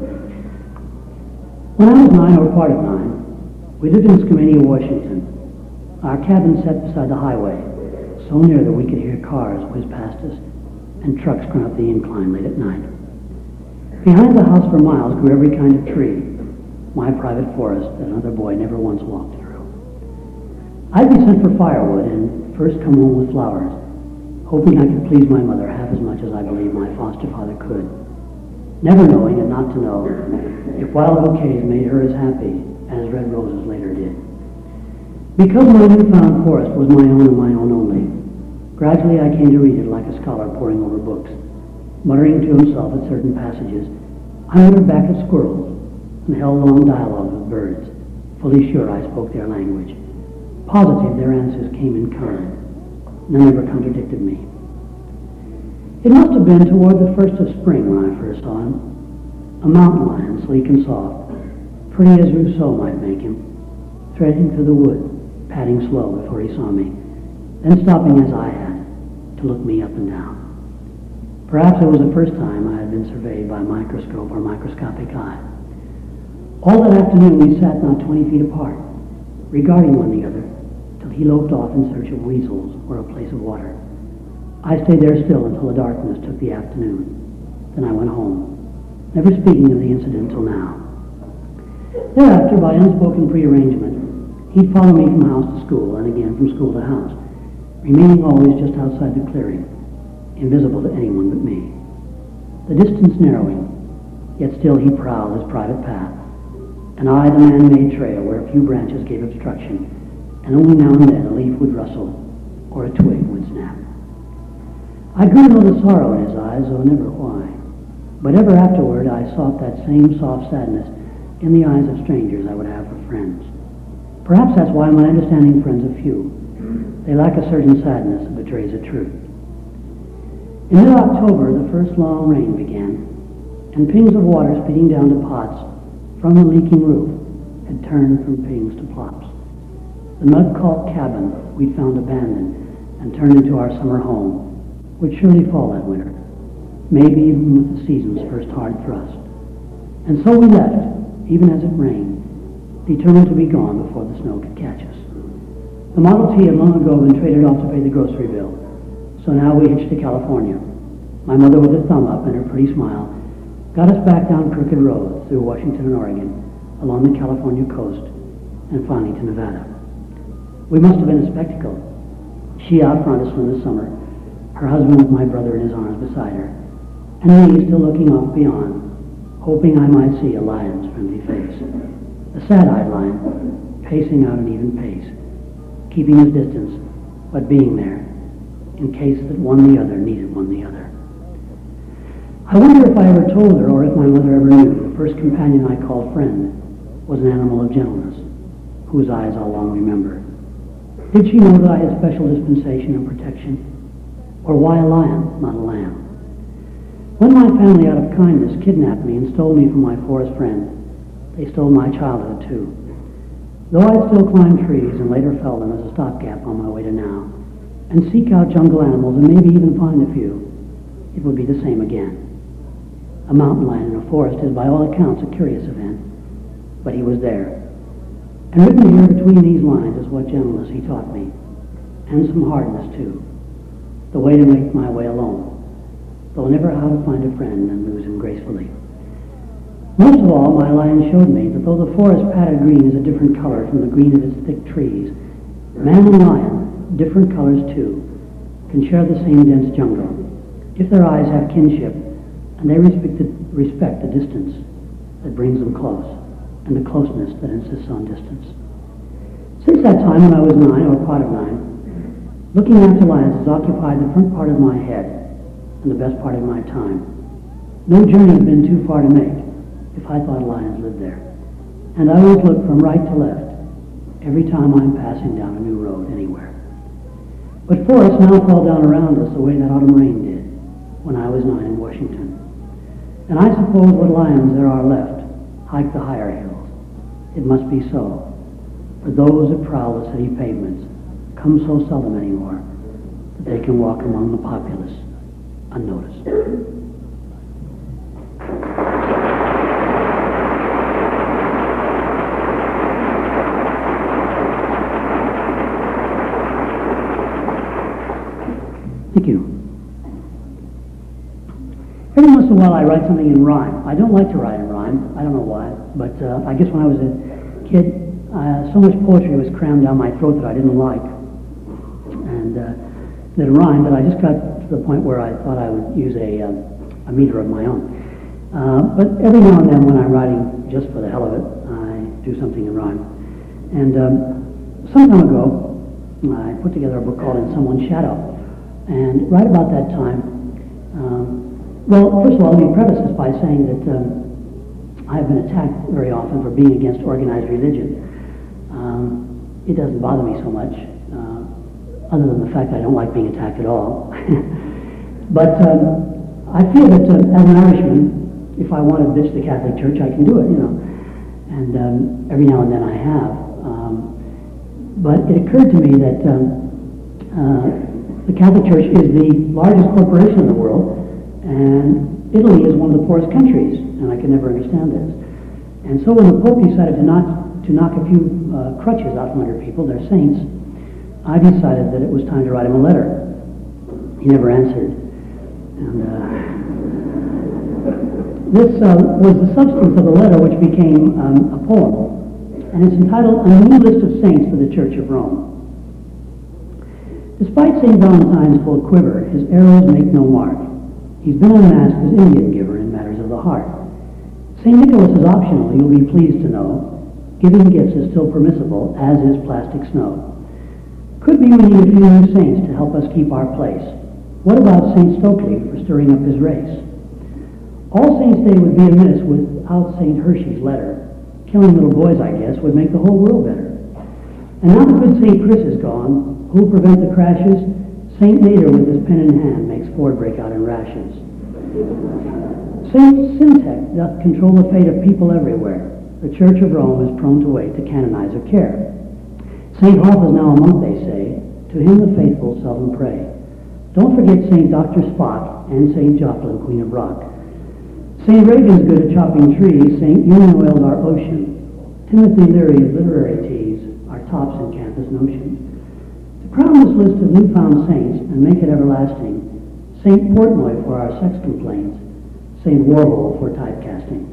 When I was 9, or part of 9, we lived in Skamania, Washington. Our cabin sat beside the highway, so near that we could hear cars whiz past us and trucks run up the incline late at night. Behind the house for miles grew every kind of tree, my private forest that another boy never once walked through. I'd be sent for firewood and first come home with flowers, hoping I could please my mother half as much as I believed my foster father could, never knowing and not to know if wild bouquets made her as happy as red roses later did. Because my newfound forest was my own and my own only, gradually I came to read it like a scholar poring over books, muttering to himself at certain passages. I wondered back at squirrels and held long dialogues with birds, fully sure I spoke their language, positive their answers came in kind. None ever contradicted me. It must have been toward the first of spring when I first saw him. A mountain lion, sleek and soft, pretty as Rousseau might make him, threading through the wood, padding slow before he saw me, then stopping as I had to look me up and down. Perhaps it was the first time I had been surveyed by a microscope or microscopic eye. All that afternoon we sat not 20 feet apart, regarding one another, till he loped off in search of weasels or a place of water. I stayed there still until the darkness took the afternoon. Then I went home, never speaking of the incident till now. Thereafter, by unspoken prearrangement, he'd follow me from house to school and again from school to house, remaining always just outside the clearing, invisible to anyone but me. The distance narrowing, yet still he prowled his private path, and I the man-made trail where a few branches gave obstruction, and only now and then a leaf would rustle or a twig would snap. I grew to know the sorrow in his eyes, though never why. But ever afterward I sought that same soft sadness in the eyes of strangers I would have for friends. Perhaps that's why my understanding friends are few. They lack a certain sadness that betrays the truth. In mid-October, the first long rain began, and pings of water speeding down to pots from the leaking roof had turned from pings to plops. The mud-caulked cabin we'd found abandoned and turned into our summer home would surely fall that winter, maybe even with the season's first hard thrust. And so we left, even as it rained, determined to be gone before the snow could catch us. The Model T had long ago been traded off to pay the grocery bill, so now we hitched to California. My mother, with a thumb up and her pretty smile, got us back down Crooked Road through Washington and Oregon, along the California coast, and finally to Nevada. We must have been a spectacle. She out front us in the summer, her husband with my brother in his arms beside her, and me still looking off beyond, hoping I might see a lion's friendly face. A sad-eyed lion, pacing out an even pace, keeping his distance, but being there, in case that one the other needed one the other. I wonder if I ever told her, or if my mother ever knew, the first companion I called friend was an animal of gentleness, whose eyes I'll long remember. Did she know that I had special dispensation and protection? Or why a lion, not a lamb? When my family, out of kindness, kidnapped me and stole me from my forest friend, they stole my childhood too. Though I'd still climb trees and later fell them as a stopgap on my way to now, and seek out jungle animals and maybe even find a few, it would be the same again. A mountain lion in a forest is by all accounts a curious event, but he was there. And written here between these lines is what gentleness he taught me, and some hardness too. The way to make my way alone, though never how to find a friend and lose him gracefully. Most of all, my lion showed me that though the forest padded green is a different color from the green of its thick trees, man and lion, different colors too, can share the same dense jungle, if their eyes have kinship, and they respect the distance that brings them close, and the closeness that insists on distance. Since that time when I was 9, or part of 9, looking after lions has occupied the front part of my head and the best part of my time. No journey has been too far to make if I thought lions lived there. And I always look from right to left every time I'm passing down a new road anywhere. But forests now fall down around us the way that autumn rain did when I was 9 in Washington. And I suppose what lions there are left hike the higher hills. It must be so, for those that prowl the city pavements come so seldom anymore that they can walk among the populace unnoticed. Thank you. Every once in a while I write something in rhyme. I don't like to write in rhyme. I don't know why, but I guess when I was a kid, so much poetry was crammed down my throat that I didn't like. And that rhymed, but I just got to the point where I thought I would use a meter of my own. But every now and then when I'm writing just for the hell of it, I do something in rhyme. And some time ago, I put together a book called In Someone's Shadow. And right about that time, well, first of all, let me preface this by saying that I've been attacked very often for being against organized religion. It doesn't bother me so much, other than the fact that I don't like being attacked at all. But I feel that as an Irishman, if I want to bitch the Catholic Church, I can do it, And every now and then I have. But it occurred to me that the Catholic Church is the largest corporation in the world, and Italy is one of the poorest countries, and I could never understand this. And so when the Pope decided to knock a few crutches out from under people, their saints, I decided that it was time to write him a letter. He never answered. And this was the substance of the letter, which became a poem. And it's entitled, A New List of Saints for the Church of Rome. Despite St. Valentine's full quiver, his arrows make no mark. He's been unmasked as Indian giver in matters of the heart. St. Nicholas is optional, you'll be pleased to know. Giving gifts is still permissible, as is plastic snow. Could be we need a few new saints to help us keep our place. What about St. Stokely for stirring up his race? All Saints' Day would be amiss without St. Hershey's letter. Killing little boys, I guess, would make the whole world better. And now that good St. Chris is gone, who'll prevent the crashes? St. Nader with his pen in hand makes Ford break out in rashes. St. Syntax doth control the fate of people everywhere. The Church of Rome is prone to wait to canonize her care. St. Hoff is now a monk, they say. To him the faithful seldom pray. Don't forget St. Dr. Spock and St. Jocelyn, Queen of Rock. St. Reagan's good at chopping trees. St. Union oils our ocean. Timothy Leary of literary teas are tops in campus notions. To crown this list of newfound saints and make it everlasting, St. Portnoy for our sex complaints, St. Warhol for typecasting.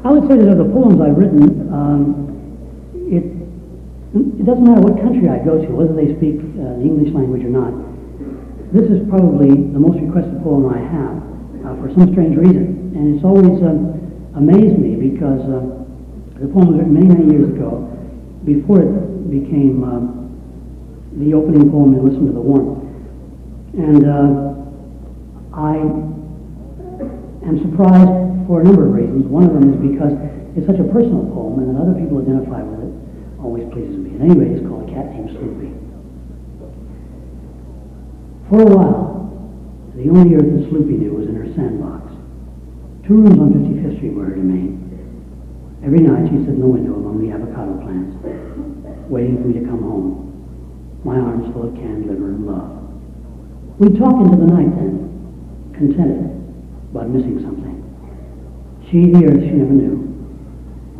I would say that of the poems I've written, it doesn't matter what country I go to, whether they speak the English language or not. This is probably the most requested poem I have for some strange reason. And it's always amazed me because the poem was written many, many years ago, before it became the opening poem in Listen to the Warmth. And I am surprised for a number of reasons. One of them is because it's such a personal poem, and that other people identify with it always pleases me. At any rate, it's called A Cat Named Sloopy. For a while, the only earth that Sloopy knew was in her sandbox. 2 rooms on 55th Street were her domain. Every night she'd sit in the window among the avocado plants, waiting for me to come home, my arms full of canned liver and love. We'd talk into the night then, contented, but missing something. She, the earth she never knew.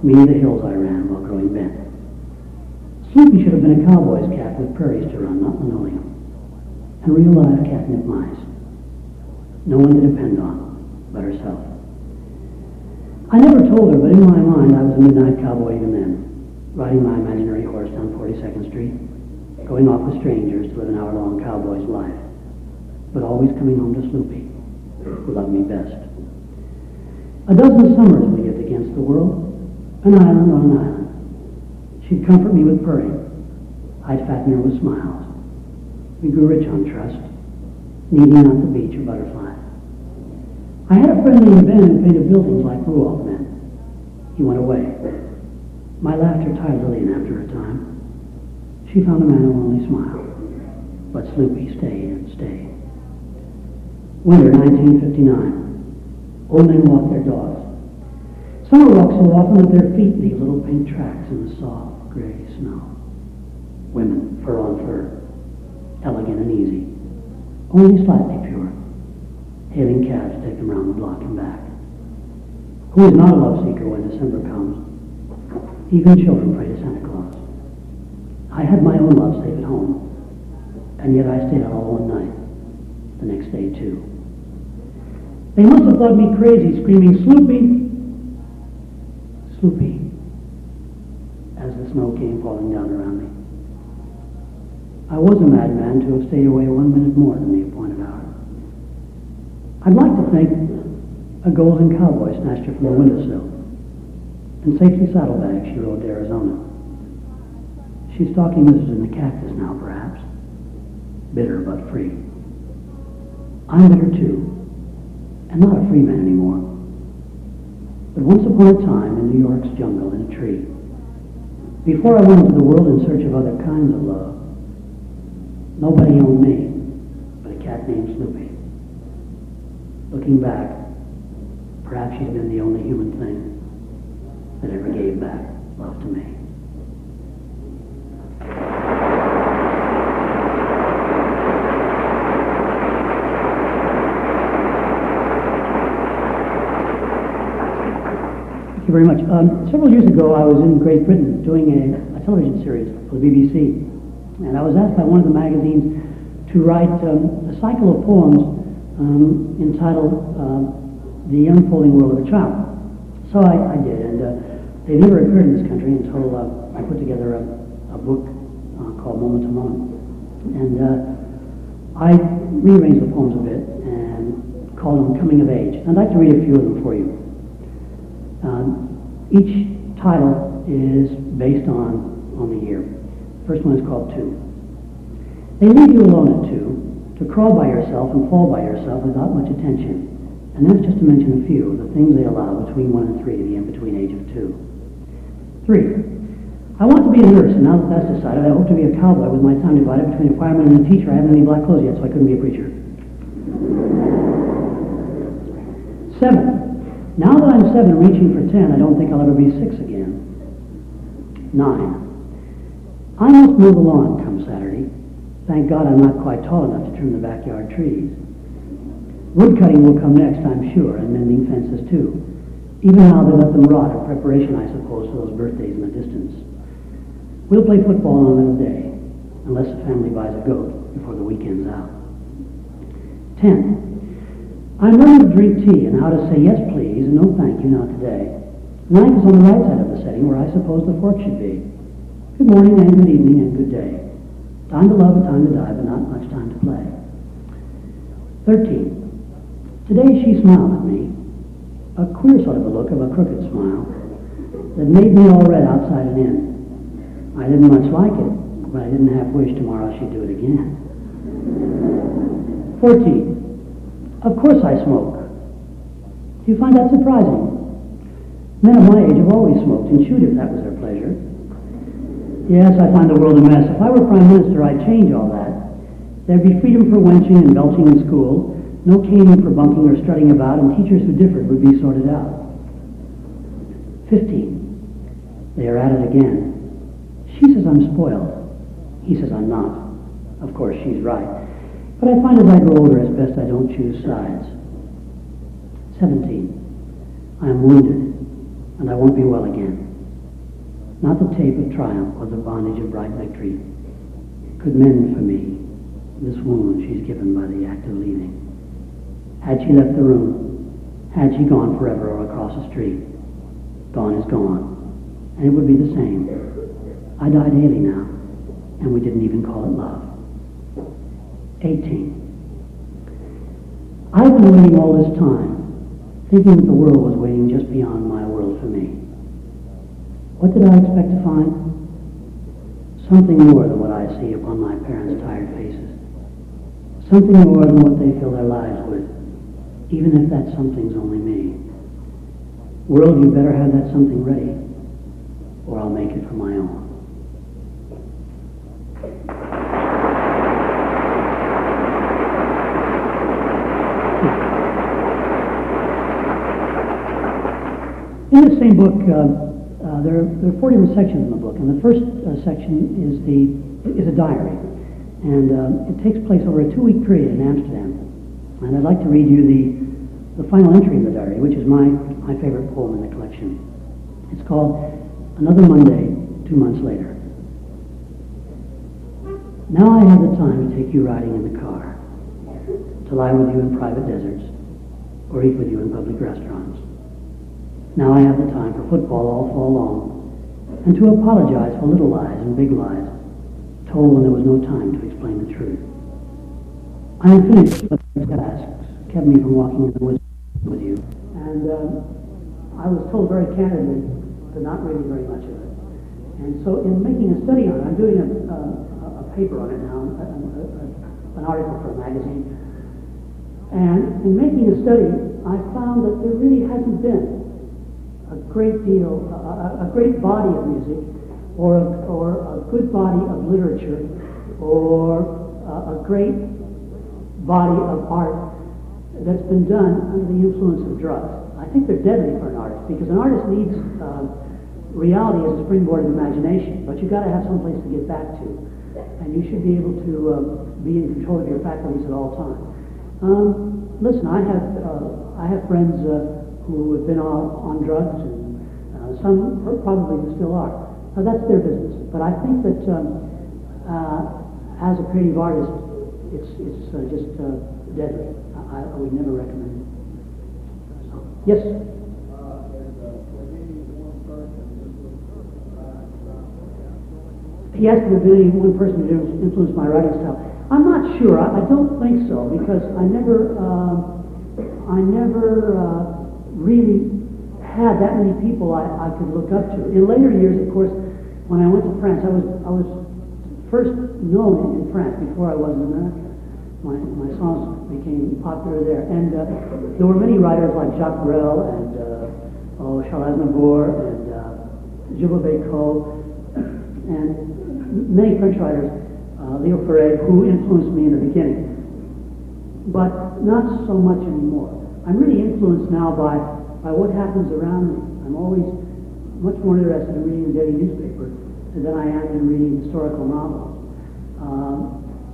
Me, the hills I ran while growing bent. Sloopy should have been a cowboy's cat with prairies to run, not linoleum. And real live catnip mice. No one to depend on but herself. I never told her, but in my mind I was a midnight cowboy even then, riding my imaginary horse down 42nd Street, going off with strangers to live an hour-long cowboy's life, but always coming home to Sloopy, who loved me best. A dozen summers we lived against the world, an island on an island. She'd comfort me with purring. I'd fatten her with smiles. We grew rich on trust, needing not the beach or butterflies. I had a friend named Ben who painted buildings like Ruoff men. He went away. My laughter tired Lillian after a time. She found a man who only smiled, but Sloopy stayed and stayed. Winter 1959. Old men walk their dogs. Summer walk so often that their feet leave little pink tracks in the soft, gray snow. Women, fur on fur, elegant and easy, only slightly pure. Hailing cabs take them round the block and back. Who is not a love seeker when December comes? Even children pray to Santa Claus. I had my own love safe at home, and yet I stayed out all one night, the next day too. They must have thought me crazy, screaming, Sloopy! Sloopy, as the snow came falling down around me. I was a madman to have stayed away 1 minute more than the appointed hour. I'd like to think a golden cowboy snatched her from the windowsill, and safely saddlebagged she rode to Arizona. She's stalking lizards in the cactus now, perhaps, bitter but free. I'm bitter too, and not a free man anymore. But once upon a time in New York's jungle in a tree, Before I went into the world in search of other kinds of love, nobody owned me but a cat named Snoopy. Looking back, perhaps she's been the only human thing that ever gave back love to me. Thank you very much. Several years ago, I was in Great Britain doing a television series for the BBC, and I was asked by one of the magazines to write a cycle of poems entitled The Unfolding World of a Child. So I did, and they never appeared in this country until I put together a book called Moment to Moment. And I rearranged the poems a bit and called them Coming of Age. I'd like to read a few of them for you. Each title is based on the year. The first one is called Two. They leave you alone at 2, to crawl by yourself and fall by yourself without much attention. And that's just to mention a few of the things they allow between 1 and 3, the in-between age of 2. 3. I want to be a nurse, and now that that's decided, I hope to be a cowboy with my time divided between a fireman and a teacher. I haven't any black clothes yet, so I couldn't be a preacher. 7. Now that I'm 7 reaching for 10, I don't think I'll ever be 6 again. 9. I must mow the lawn come Saturday. Thank God I'm not quite tall enough to trim the backyard trees. Wood cutting will come next, I'm sure, and mending fences too. Even now they let them rot in preparation, I suppose, for those birthdays in the distance. We'll play football on another day, unless the family buys a goat before the weekend's out. 10. I'm learning to drink tea and how to say yes please and no thank you not today. Knife is on the right side of the setting where I suppose the fork should be. Good morning and good evening and good day. Time to love and time to die, but not much time to play. 13. Today she smiled at me, a queer sort of a look of a crooked smile that made me all red outside and in. I didn't much like it, but I didn't half wish tomorrow she'd do it again. 14. Of course I smoke. Do you find that surprising? Men of my age have always smoked and chewed if that was their pleasure. Yes, I find the world a mess. If I were Prime Minister, I'd change all that. There'd be freedom for wenching and belching in school, no caning for bunking or strutting about, and teachers who differed would be sorted out. 15. They are at it again. She says I'm spoiled. He says I'm not. Of course, she's right. But I find as I grow older, it's best I don't choose sides. 17. I am wounded, and I won't be well again. Not the tape of triumph or the bondage of bright victory could mend for me this wound she's given by the act of leaving. Had she left the room, had she gone forever or across the street, gone is gone, and it would be the same. I die daily now, and we didn't even call it love. 18. I've been waiting all this time, thinking that the world was waiting just beyond my world for me. What did I expect to find? Something more than what I see upon my parents' tired faces. Something more than what they fill their lives with, even if that something's only me. World, you better have that something ready, or I'll make it for my own. In the same book, there are 4 different sections in the book, and the first section is a diary, and it takes place over a 2-week period in Amsterdam. And I'd like to read you the final entry in the diary, which is my favorite poem in the collection. It's called Another Monday, 2 months later. Now I have the time to take you riding in the car, to lie with you in private deserts, or eat with you in public restaurants. Now I have the time for football all fall long, and to apologize for little lies and big lies, told when there was no time to explain the truth. I am finished, but the tasks kept me from walking in the woods with you. And I was told very candidly to not read very much of it. And so in making a study on it, I'm doing a paper on it now, an article for a magazine. And in making a study, I found that there really hasn't been a great body of music or a good body of literature, or a great body of art that's been done under the influence of drugs. I think they're deadly for an artist, because an artist needs reality as a springboard of imagination, but you've got to have some place to get back to, and you should be able to be in control of your faculties at all times. Listen, I have friends who have been on drugs, and some probably still are. That's their business. But I think that as a creative artist, it's just deadly. I would never recommend it. Yes? He asked if there was one person who influenced my writing style. I'm not sure. I don't think so, because I never really had that many people I could look up to. In later years, of course, when I went to France, I was first known in France before I was in America. My songs became popular there, and there were many writers like Jacques Brel and Charles Aznavour and Gilles Bécaud, and many French writers, Leo Ferré, who influenced me in the beginning, but not so much anymore. I'm really influenced now by what happens around me. I'm always much more interested in reading the daily newspaper than I am in reading historical novels.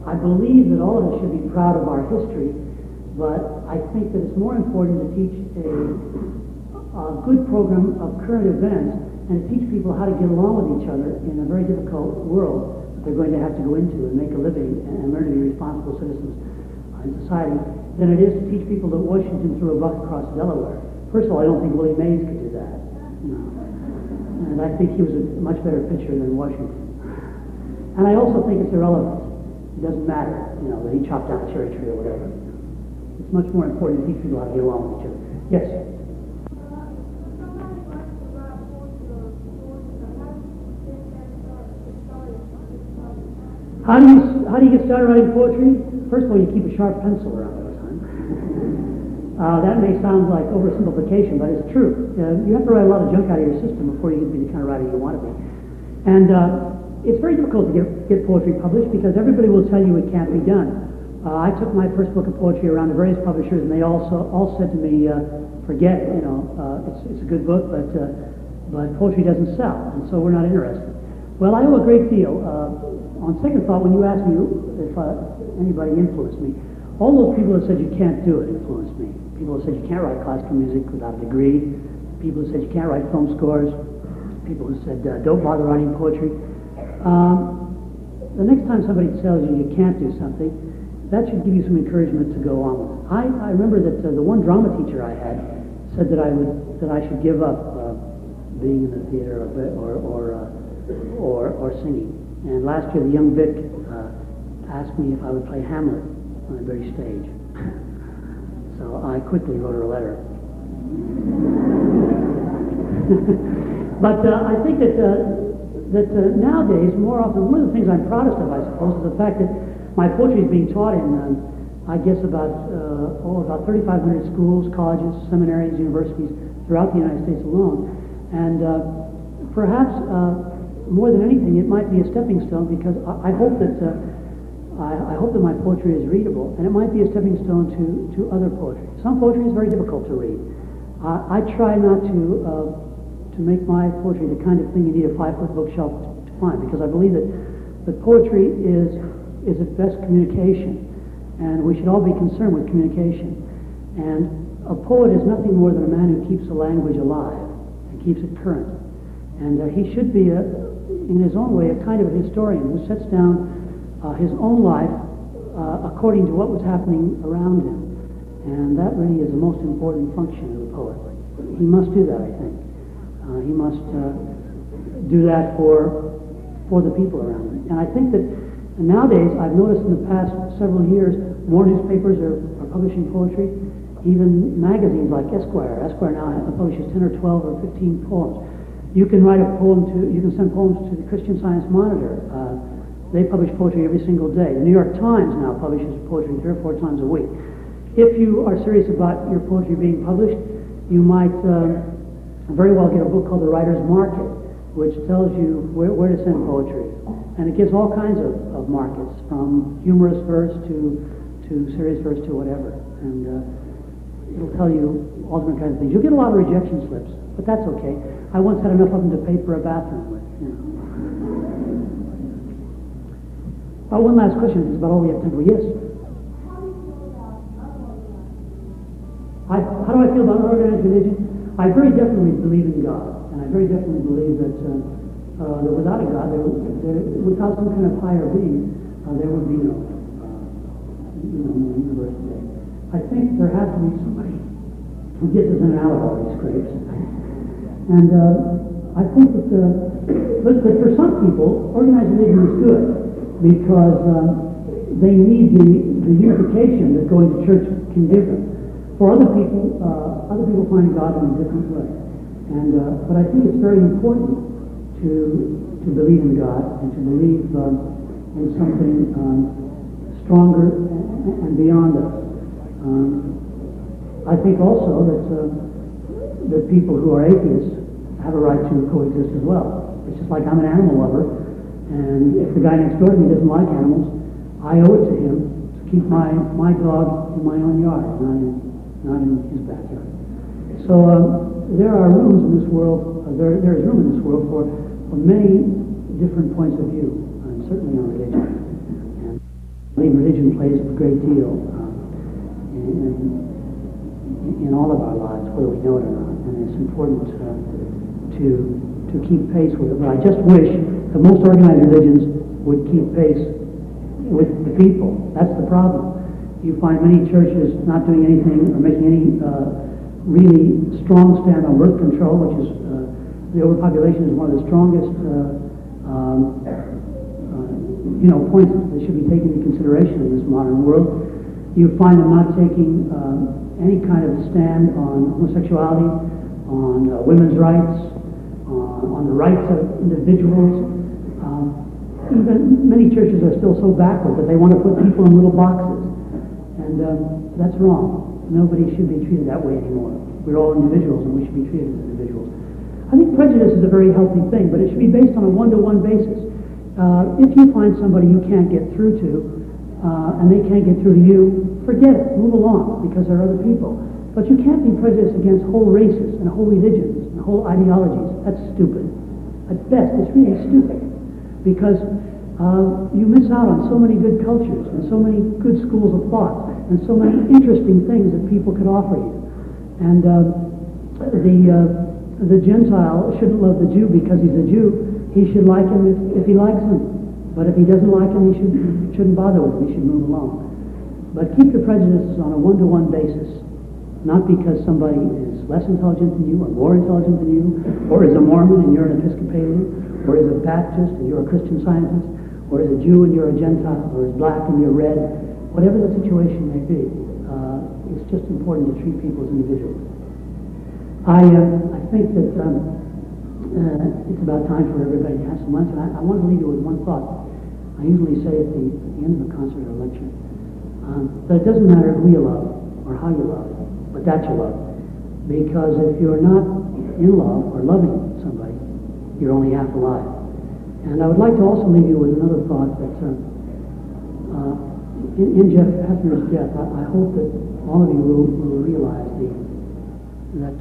I believe that all of us should be proud of our history, but I think that it's more important to teach a good program of current events and to teach people how to get along with each other in a very difficult world that they're going to have to go into and make a living and learn to be responsible citizens in society, than it is to teach people that Washington threw a buck across Delaware. First of all, I don't think Willie Mays could do that. No. And I think he was a much better pitcher than Washington. And I also think it's irrelevant. It doesn't matter, that he chopped down a cherry tree or whatever. It's much more important to teach people how to get along with each other. Yes? How do you get started writing poetry? First of all, you keep a sharp pencil around all the time. That may sound like oversimplification, but it's true. You have to write a lot of junk out of your system before you can be the kind of writer you want to be. And it's very difficult to get poetry published, because everybody will tell you it can't be done. I took my first book of poetry around to various publishers, and they all said to me, forget it, it's a good book, but poetry doesn't sell, and so we're not interested. Well, I owe a great deal. On second thought, when you asked me if anybody influenced me, all those people that said you can't do it influenced me. People that said you can't write classical music without a degree. People that said you can't write film scores. People who said don't bother writing poetry. The next time somebody tells you you can't do something, that should give you some encouragement to go on with it. I remember that the one drama teacher I had said that I should give up being in the theater or singing. And last year, the young Vic asked me if I would play Hamlet on the British stage. So I quickly wrote her a letter. But I think that nowadays, more often, one of the things I'm proudest of, I suppose, is the fact that my poetry is being taught in, I guess, about 3,500 schools, colleges, seminaries, universities throughout the United States alone. And perhaps more than anything, it might be a stepping stone, because I hope that my poetry is readable, and it might be a stepping stone to other poetry. Some poetry is very difficult to read. I try not to make my poetry the kind of thing you need a 5-foot bookshelf to find, because I believe that poetry is at best communication, and we should all be concerned with communication. And a poet is nothing more than a man who keeps a language alive and keeps it current. And he should be, in his own way, a kind of a historian who sets down his own life according to what was happening around him. And that really is the most important function of a poet. He must do that, I think. He must do that for the people around him. And I think that nowadays, I've noticed in the past several years, more newspapers are publishing poetry. Even magazines like Esquire. Esquire now publishes 10 or 12 or 15 poems. You can write a poem you can send poems to the Christian Science Monitor. They publish poetry every single day. The New York Times now publishes poetry 3 or 4 times a week. If you are serious about your poetry being published, you might very well get a book called The Writer's Market. which tells you where to send poetry. And it gives all kinds of markets, from humorous verse to serious verse to whatever. And it'll tell you all different kinds of things. You'll get a lot of rejection slips, but that's okay. I once had enough of them to pay for a bathroom with, you know. One last question. It's about all we have time for. Yes? How do I feel about unorganized religion? I very definitely believe in God, and I very definitely believe that without a God, without some kind of higher being, there would be no universe today. I think there has to be somebody who gets us in and out of all these scrapes. And I think that for some people, organized religion is good because they need the unification that going to church can give them. For other people find God in a different way. And but I think it's very important to believe in God and to believe in something stronger and beyond us. I think also that people who are atheists have a right to coexist as well. It's just like I'm an animal lover, and if the guy next door to me doesn't like animals, I owe it to him to keep my dog in my own yard, not in his backyard. So there are rooms in this world. There is room in this world for many different points of view, and certainly on religion. And I believe religion plays a great deal in all of our lives, whether we know it or not, and it's important to keep pace with it. But I just wish that most organized religions would keep pace with the people. That's the problem. You find many churches not doing anything or making any really strong stand on birth control, which is the overpopulation is one of the strongest points that should be taken into consideration in this modern world. You find them not taking any kind of stand on homosexuality, on women's rights, on the rights of individuals. Even many churches are still so backward that they want to put people in little boxes. And that's wrong. Nobody should be treated that way anymore. We're all individuals, and we should be treated as individuals. I think prejudice is a very healthy thing, but it should be based on a one-to-one basis. If you find somebody you can't get through to, and they can't get through to you, forget it. Move along, because there are other people. But you can't be prejudiced against whole races and whole religions and whole ideologies. That's stupid. At best, it's really stupid. Because you miss out on so many good cultures and so many good schools of thought and so many interesting things that people could offer you. And the Gentile shouldn't love the Jew because he's a Jew. He should like him if he likes him. But if he doesn't like him, he shouldn't bother with him. He should move along. But keep your prejudices on a one-to-one basis, not because somebody is less intelligent than you or more intelligent than you, or is a Mormon and you're an Episcopalian, or is a Baptist and you're a Christian Scientist, or is a Jew and you're a Gentile, or is black and you're red. Whatever the situation may be, it's just important to treat people as individuals. I think that it's about time for everybody to have some lunch, and I want to leave you with one thought. I usually say at the end of a concert or a lecture that it doesn't matter who you love or how you love, but that you love. Because if you're not in love or loving somebody, you're only half alive. And I would like to also leave you with another thought that in Jeff Hefner's death, I hope that all of you will realize that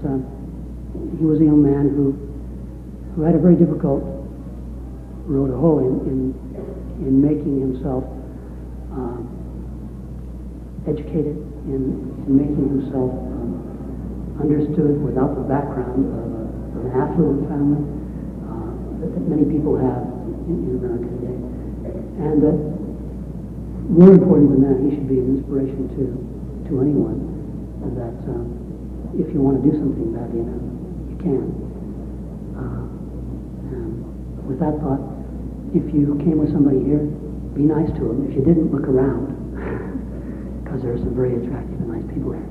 he was a young man who had a very difficult road to hoe in making himself educated, in making himself understood without the background of an affluent family that many people have in America today. And that more important than that, he should be an inspiration to anyone, that if you want to do something badly enough, you can. And with that thought, if you came with somebody here, be nice to them. If you didn't, look around, because there are some very attractive and nice people here.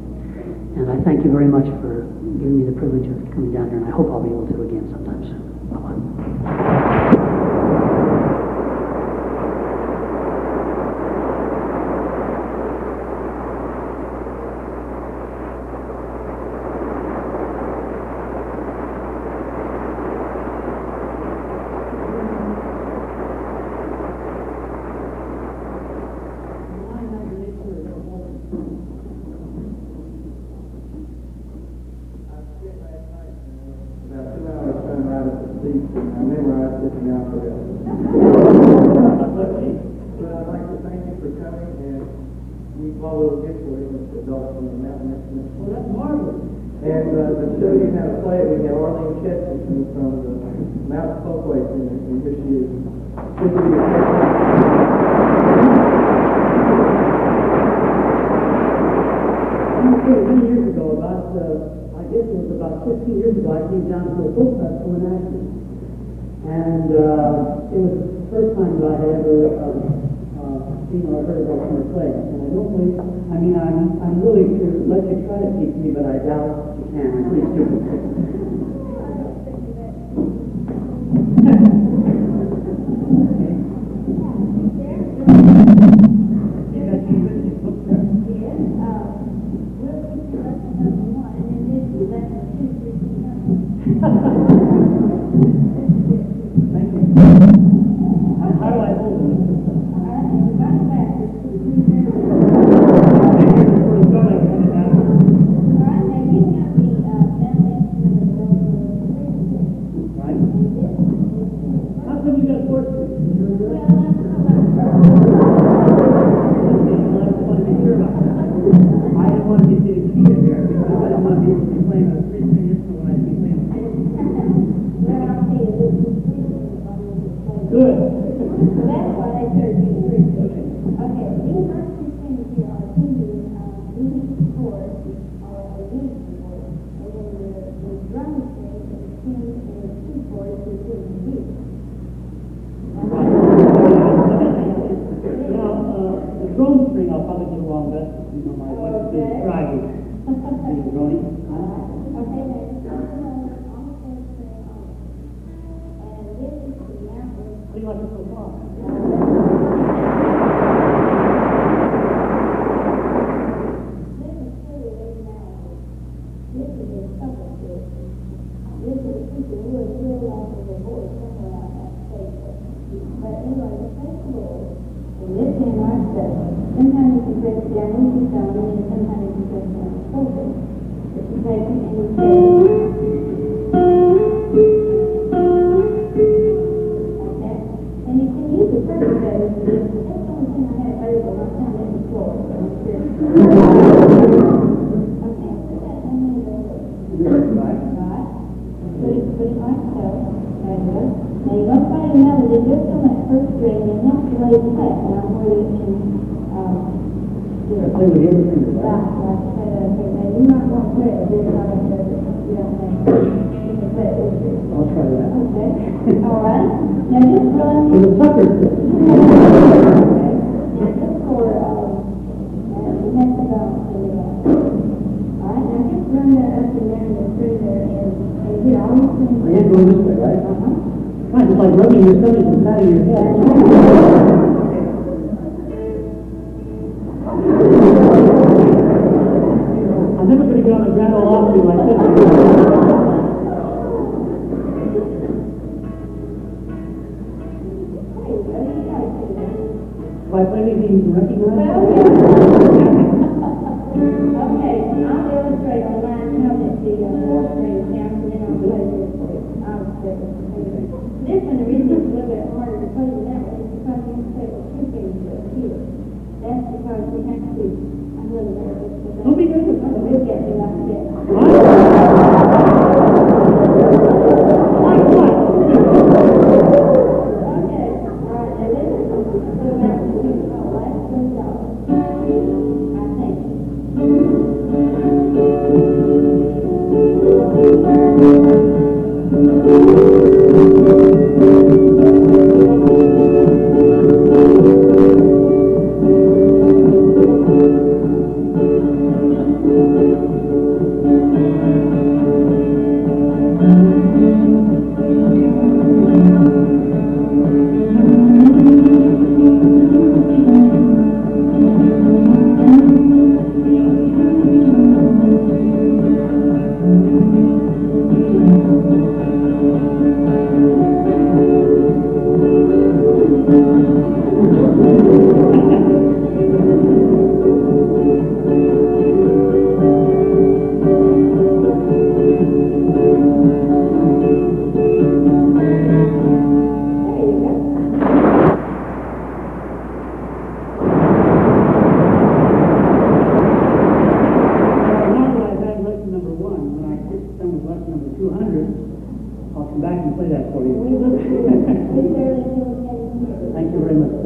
And I thank you very much for giving me the privilege of coming down here, and I hope I'll be able to again sometime soon. Bye-bye. play it, we have Arlene Chesterton from the Mountain Folkways, and here she is. Good to be here. Many years ago, I guess it was about 15 years ago, I came down to a book festival in Ashland. And it was the first time that I had ever seen or heard about some play. And I don't believe, I mean, I'm willing to let you try to teach me, but I doubt you can. I'm pretty stupid.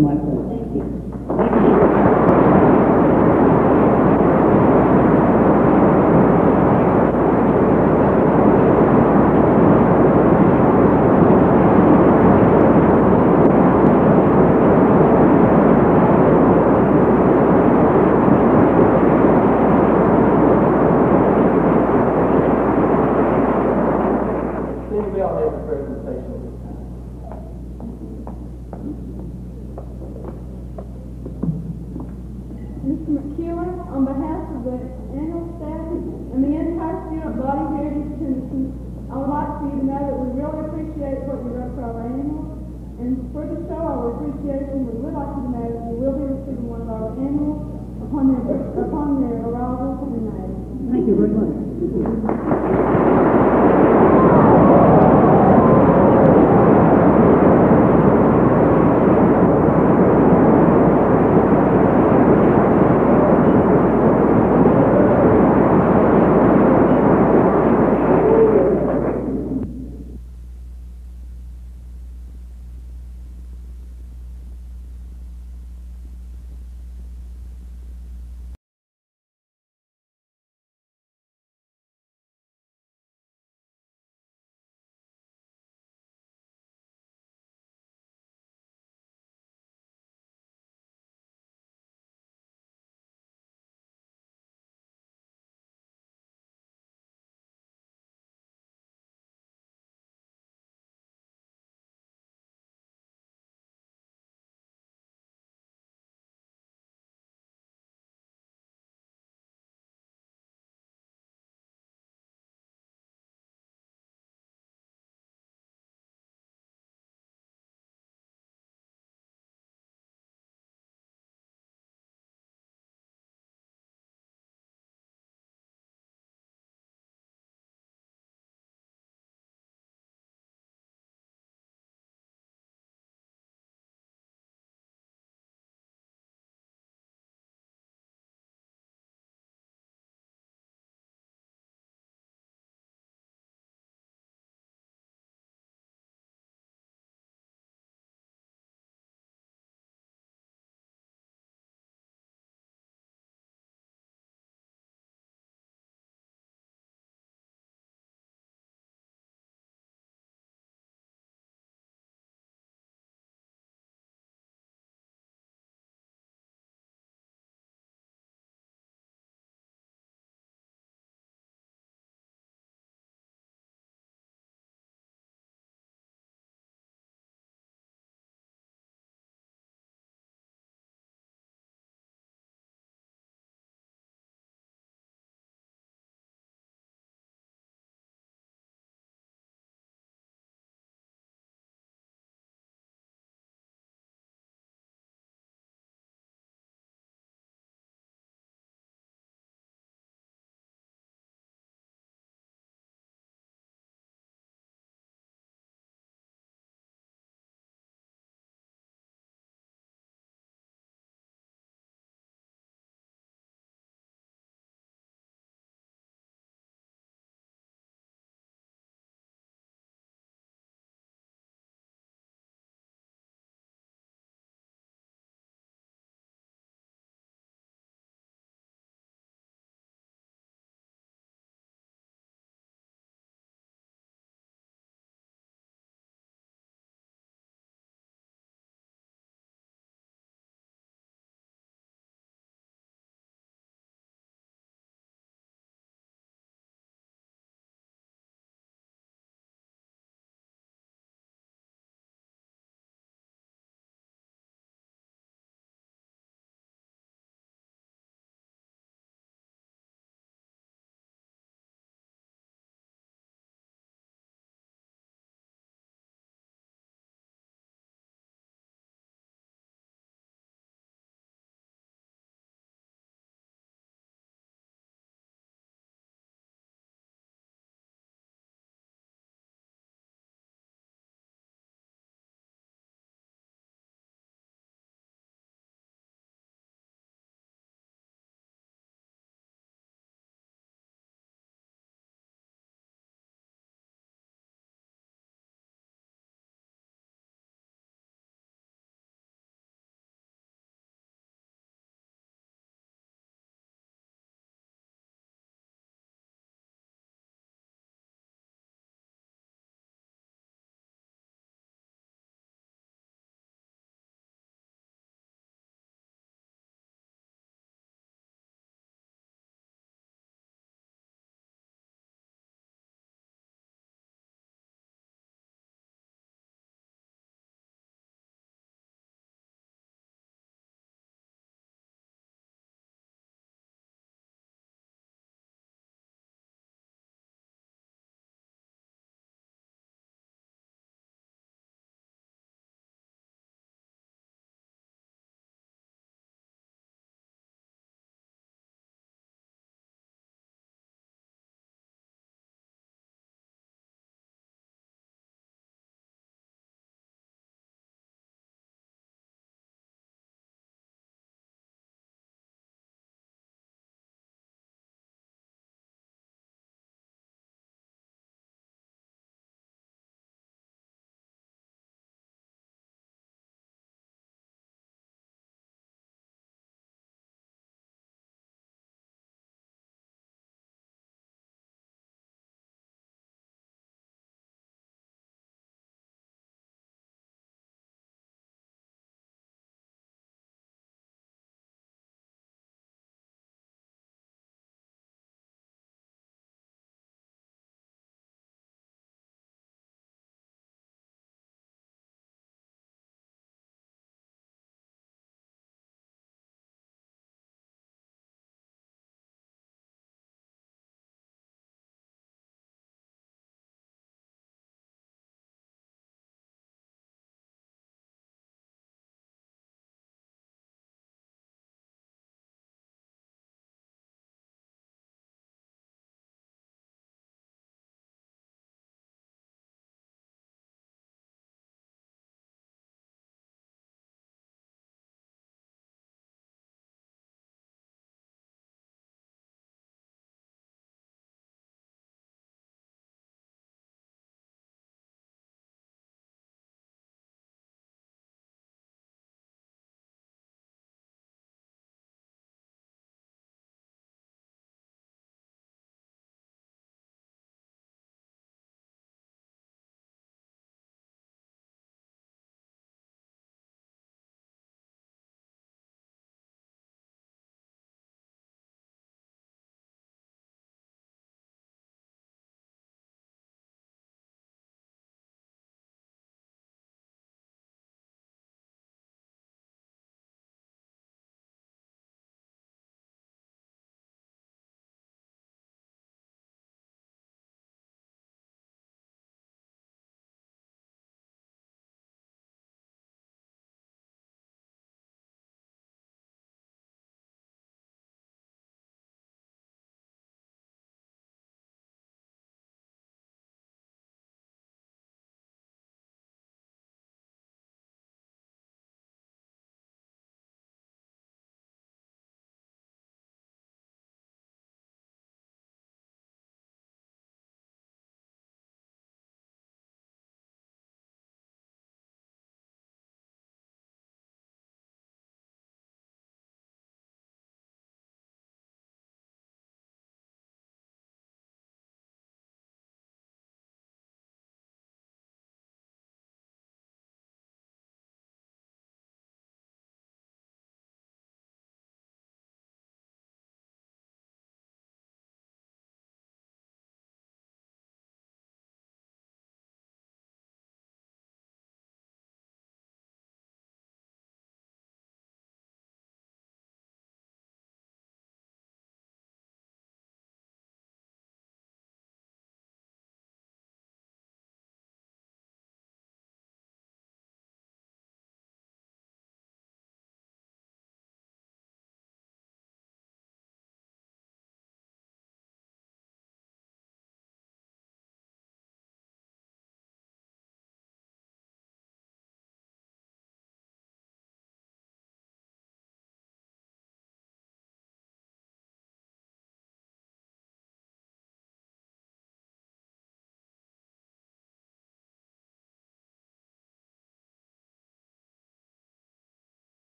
been my pleasure. Thank you. Thank you. Mr. Mckuen, on behalf of the annual staff and the entire student body here at East Tennessee, I would like for you to know that we really appreciate what you wrote for our annual. And for the show our appreciation, we would like you to know that you will be receiving one of our annuals upon their arrival in May. Thank you very much.